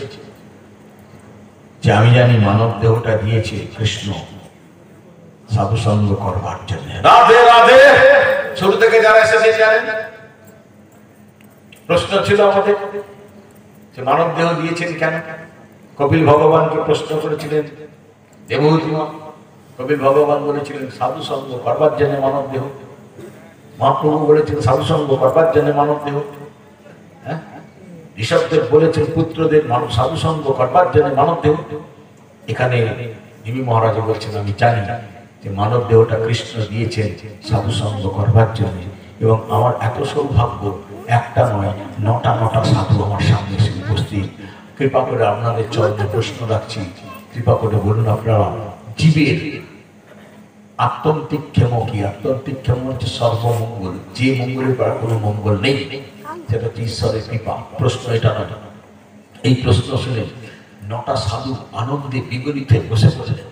যে আমি জানি মানব দেহটা দিয়েছে কৃষ্ণ সাধু সঙ্গ করবার জন্য। রাধে রাধে। শুরু থেকে যারা এসেছে জানেন, প্রশ্ন ছিল আমাদের যে মানব দেহ দিয়েছেন কেন? কপিল ভগবানকে প্রশ্ন করেছিলেন দেবহূতি মা। কপিল ভগবান বলেছিলেন সাধু সঙ্গ করবার জন্য মানব দেহ। মহাপ্রভু বলেছেন সাধু সঙ্গ করবার জন্য মানব দেহ। হ্যাঁ, ঋষভদেব বলেছেন পুত্রদের মানব সাধু সঙ্গ করবার জন্য মানব দেহ। এখানে নিমি মহারাজ বলছেন আমি জানি যে মানব দেহটা কৃষ্ণ দিয়েছেন সাধু সঙ্গ করবার জন্য, এবং আমার এত সৌভাগ্য একটা নয় 9টা সাধু আমার সামনে এসে উপস্থিত। কৃপা করে আপনাদের চরণে প্রশ্ন রাখছি, কৃপা করে বলুন আপনারা জীবের আত্যন্তিক ক্ষেম কি? আত্যন্তিক ক্ষেম হচ্ছে সর্বমঙ্গল, যে মঙ্গলের পর কোনো মঙ্গল নেই, সেটা হচ্ছে ঈশ্বরের কৃপা। প্রশ্ন এটা নয়। এই প্রশ্ন শুনে 9টা সাধু আনন্দে বিগলিতে বসে পড়লেন।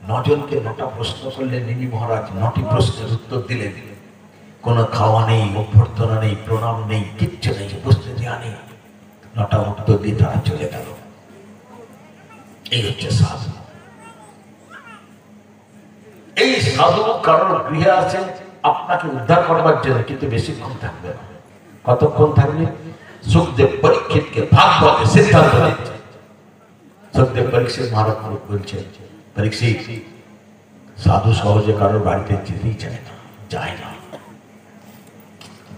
9 জনকে 9টা প্রশ্ন করলেন নিমি মহারাজ। 9টি প্রশ্নের উত্তর দিলেন। কোনো খাওয়া নেই, অভ্যর্থনা নেই, প্রণাম নেই, কিচ্ছু নেই, বসতে দেওয়া নেই। 9টা উত্তর দিয়ে তারা চলে গেল। এই হচ্ছে সাধু। এই সাধু কারোর গৃহে আছে আপনাকে উদ্ধার করবার জন্য, কিন্তু বেশিক্ষণ থাকবে না। কতক্ষণ থাকবে? সুখদেব পরীক্ষিতকে ভাগবতে সিদ্ধান্ত দিচ্ছে। সুখদেব পরীক্ষিত মহারাজ বলছেন, পরীক্ষিত সাধু সহজে কারোর বাড়িতে যেতেই চায় না, যায় না।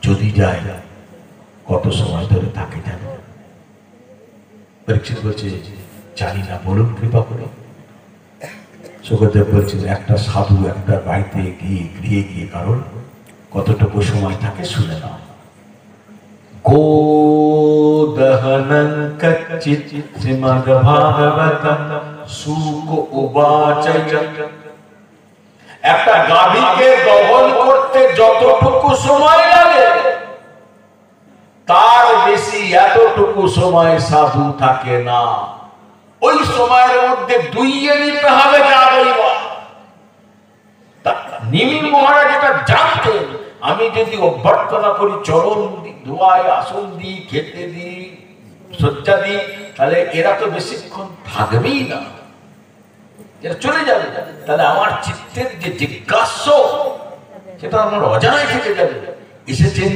যদি যায় কত সময় ধরে থাকে জানো? পরীক্ষিত বলছে জানি না, বলুন কৃপা করে। সুখদেব বলছেন একটা সাধু একটা বাড়িতে গিয়ে গিয়ে কারণ কতটুকু সময় থাকে শুনে নাও। গোদহনং কচ্চিৎ শ্রীমদ্ ভাগবতম শুক উবাচ। একটা গাভীকে দহন করতে যতটুকু সময় লাগে তার বেশি এতটুকু সময় সাধু থাকে না। ওই সময়ের মধ্যে দুইয়ে নিতে হবে যা বলবা। নিমি মহারাজ এটা জানতেন, আমি যদি অভ্যর্থনা করি, চরণ ধোয়াই, আসন দিই, খেতে দিই, শয্যা দিই, তাহলে এরা তো বেশিক্ষণ থাকবেই না, এরা চলে যাবে। তাহলে আমার চিত্তের যে জিজ্ঞাস্য সেটা আমার অজানায় থেকে যাবে। এসেছেন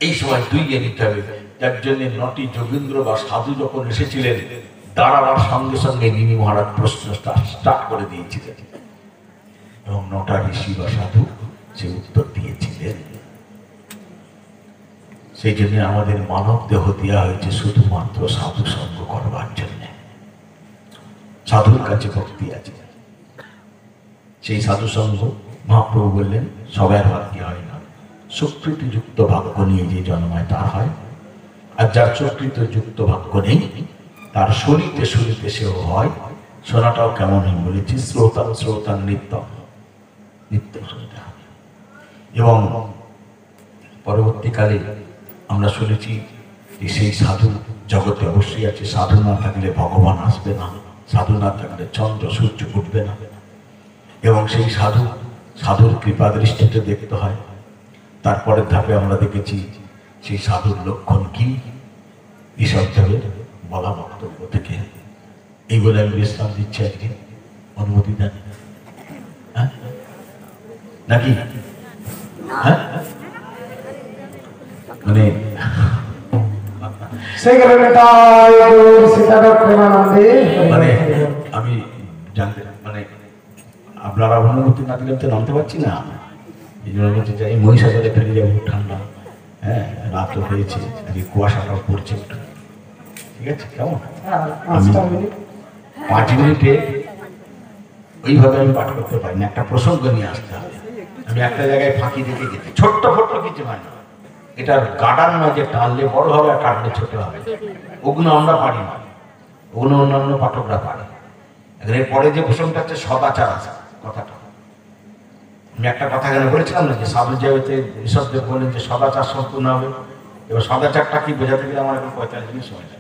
এই সময় দুইয়ে নিতে হবে। যার জন্য 9টি যোগীন্দ্র বা সাধু যখন এসেছিলেন, দাঁড়াবার সঙ্গে সঙ্গে নিমি মহারাজ প্রশ্ন স্টার্ট করে দিয়েছিলেন এবং 9টা ঋষি বা সাধু সে উত্তর দিয়েছিলেন। সেই জন্য আমাদের মানব দেহ দেওয়া হয়েছে শুধুমাত্র সাধু সঙ্গ করবার জন্য। সাধুর কাছে ভক্তি আছে, সেই সাধু সঙ্গ মহাপ্রভু বললেন সবার ভাগ্যে হয় না, সুকৃতিযুক্ত ভাগ্য নিয়ে যে জন্মায় তার হয়। আর যার সুকৃতযুক্ত ভাগ্য নেই তার শুনিতে শুনিতে সেও হয়। শোনাটাও কেমন হয় বলেছি, শ্রোতার নিত্য শুনতে হবে। এবং পরবর্তীকালে আমরা শুনেছি যে সেই সাধু জগতে অবশ্যই আছে। সাধু না থাকলে ভগবান আসবে না, সাধু না থাকলে চন্দ্র সূর্য উঠবে না। এবং সেই সাধুর কৃপা দৃষ্টিতে দেখতে হয়। তারপরের ধাপে আমরা দেখেছি সেই সাধুর লক্ষণ কি, এসব যাবে বলা বক্তব্য থেকে। এই বলে আমি বিশ্রাম দিচ্ছি আজকে, অনুমতি দেন নাকি? হ্যাঁ, মানে মানে আমি জানতে, মানে আপনারা অনুমতি না দিলে তো নামতে পারছি না। এই জন্য বলছি যে এই মহিষাদলে ফেলে যাবো, ঠান্ডা, হ্যাঁ রাত হয়েছে, আজকে কুয়াশাটাও পড়ছে একটু, ঠিক আছে? কেমন আমি 5 মিনিটে ওইভাবে আমি পাঠ করতে পারি না, একটা প্রসঙ্গ নিয়ে আসতে হবে। আমি একটা জায়গায় ফাঁকি দেখে গেছি, ছোট্ট ফোট্ট কিছু হয় না, এটার গার্ডার না যে টানলে বড় হবে আর কাটলে ছোট হবে, ওগুলো আমরা পারি না, ওগুলো অন্যান্য পাঠকরা পারে। এরপরে যে প্রসঙ্গটা হচ্ছে সদাচার আছে কথাটা, আমি একটা কথা এখানে বলেছিলাম না যে সাধু জগতে ঋষভদেব বললেন যে সদাচার সম্পূর্ণ হবে। এবার সদাচারটা কি বোঝাতে গেলে আমার এখন 45 মিনিট সময় লাগে।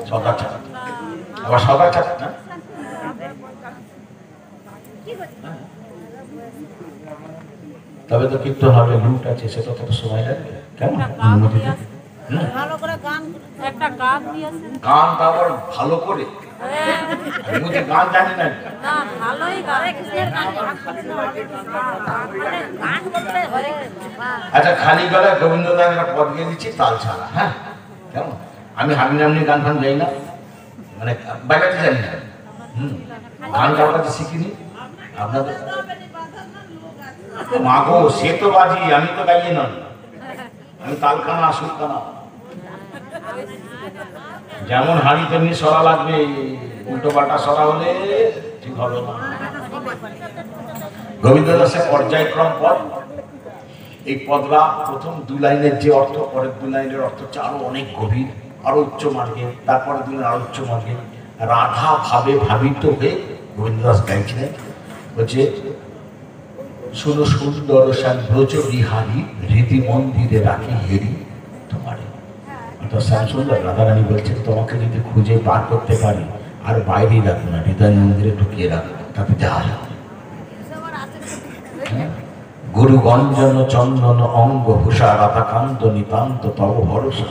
সদাচার আবার সদাচার না, তবে তো কীর্তন হবে, লুট আছে, সেটা তো সময় লাগবে। কেমন অনুমতি দেন? গান তো আবার ভালো করে, আমি যে গান জানি না। আচ্ছা, খালি বেলা গোবিন্দদানের পদ গিয়ে দিচ্ছি তাল ছাড়া। হ্যাঁ কেমন? আমি হামিনামনি গান ফান যাই না, মানে বাজাতে জানি না, গান গাওয়াতে শিখিনি। আপনাদের মাগো সে তো বাজি, আমি তো গাইয়ে নন, আমি তালখানা সুলখানা, যেমন হাড়ি তেমনি সরা লাগবে, উল্টো পাল্টা সরা হলে ঠিক হবে না। গোবিন্দ দাসের পর্যায়ক্রম পদ, এই পদরা প্রথম 2 লাইনের যে অর্থ, পরের 2 লাইনের অর্থ হচ্ছে আরো অনেক গভীর, আরো উচ্চ মার্গে, তারপরে 2 লাইন আরো উচ্চ মার্গে। রাধা ভাবে ভাবিত হয়ে গোবিন্দ দাস গাইছিলেন, বলছে শুনো সুন্দর শ্যাম ব্রজ বিহারী, হৃদি মন্দিরে রাখি হেরি তোমারে। অর্থাৎ শ্যাম সুন্দর রাধারানী বলছেন তোমাকে যদি খুঁজে বার করতে পারি আর বাইরেই রাখবো না, হৃদয় মন্দিরে ঢুকিয়ে রাখবো, তাতে যাওয়া যাবে। গুরু গঞ্জন চন্দন অঙ্গ ভূষা রাধাকান্ত নিতান্ত তব ভরসা।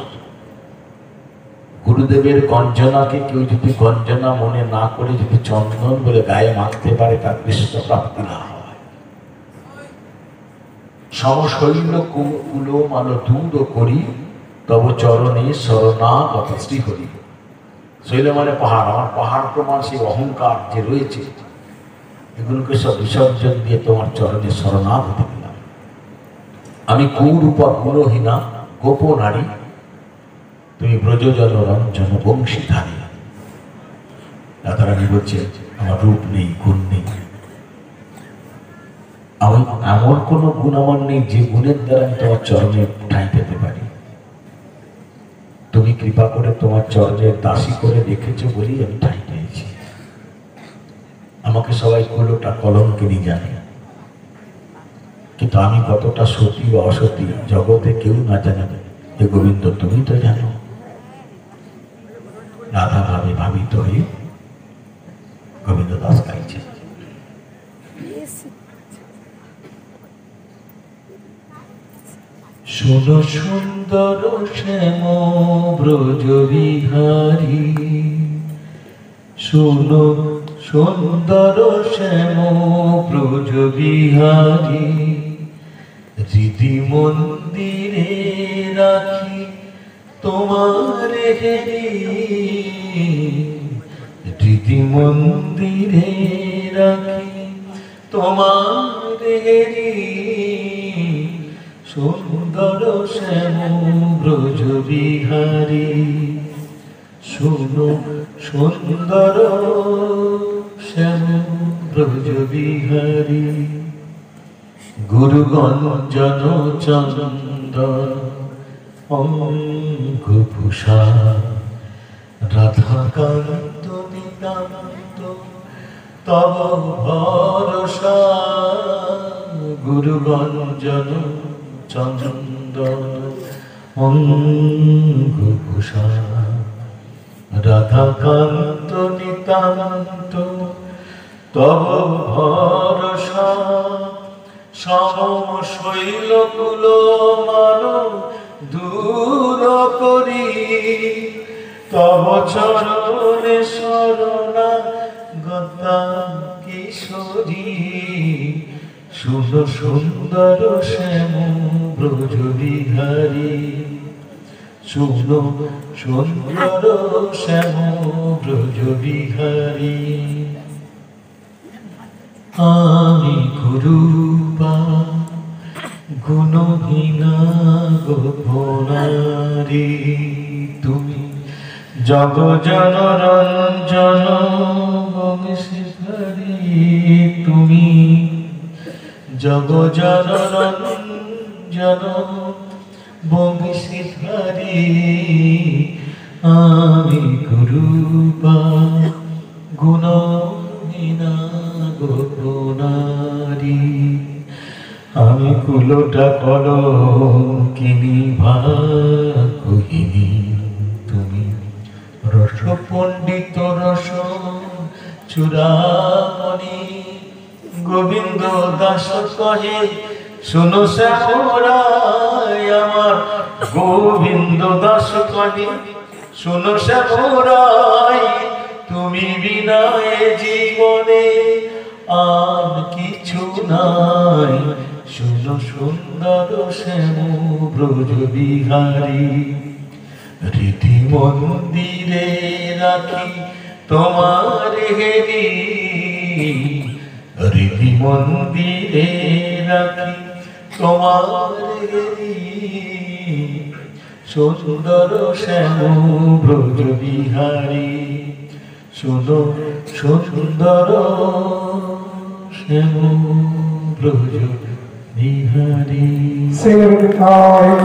গুরুদেবের গঞ্জনাকে কেউ যদি গঞ্জনা মনে না করে যদি চন্দন বলে গায়ে মাখতে পারে, তার কৃষ্ণ প্রাপ্তি না হয়। সমশৈল কুল মাল দূর করি তব চরণে শরণাগত শ্রীহরি। শৈল মানে পাহাড়, আমার পাহাড় প্রমাণ সেই অহংকার যে রয়েছে, এগুলোকে সব বিসর্জন দিয়ে তোমার চরণে শরণাগত দিলাম। আমি কুরূপা গুণহীনা গোপ নারী, তুমি ব্রজজন রঞ্জন বংশীধারী। রাধারানী বলছে আমার রূপ নেই, গুণ নেই, এমন কোন গুণ আমার নেই যে গুণের দ্বারা আমি তোমার চরণে ঠাঁই পেতে পারি। তুমি কৃপা করে তোমার চরণের দাসী করে রেখেছো বলেই আমি ঠাঁই পেয়েছি। আমাকে সবাই কুলোটা কলঙ্কিনী জানে, কিন্তু আমি কতটা সতী বা অসতী জগতে কেউ না জানে, হে গোবিন্দ তুমি তো জানো। রাধা ভাবে ভাবিত হয়ে গোবিন্দ দাস গাইছে। শোনো সুন্দর শ্যাম ব্রজ বিহারী, শোনো সুন্দর শ্যাম ব্রজ বিহারী, হৃদি মন্দিরে রাখি তোমার হেরি, হৃদি মন্দিরে রাখি তোমার হেরি, সুন্দর শ্যাম ব্রজ বিহারী, শোনো সুন্দর শ্যাম ব্রজ বিহারী। গুরুগঞ্জন চন্দন অঙ্গভূষা, রাধাকান্ত নিতান্ত তব ভরসা, গুরুগঞ্জন চন্দন অঙ্গভূষা, রাধাকান্ত নিতান্ত তব ভরসা, সমম শৈল কুল মান দূর করি, তব চরণে শরণা গতা কিশোরী, শোনো সুন্দর শ্যাম ব্রজ বিহারী, শোনো সুন্দর শ্যাম ব্রজ বিহারী। আমি গুরুবা গুণহীনা গোপনারী, তুমি জগজন রঞ্জন বংশীধারী, তুমি জগজন রঞ্জন বংশীধারী, আমি গুরুবা গুণহীনা গোপনারী, আমি কুলোটা কলঙ্কিনী ভাগিনী, তুমি রস পণ্ডিত রস চূড়ামণি, গোবিন্দ দাস কহে শোনো শ্যামরায় আমার, গোবিন্দ দাস কহে শোনো শ্যামরায়, তুমি বিনা এ জীবনে আর কিছু নাই, শোনো সুন্দর শ্যাম ব্রজ বিহারী, হৃদি মন্দিরে রাখি তোমার হেরি, হৃদি মন্দিরে রাখি তোমার হেরি, সুন্দর শ্যাম ব্রজ বিহারী, শোনো সুন্দর শ্যাম Braj Bihari. Sing it with the power.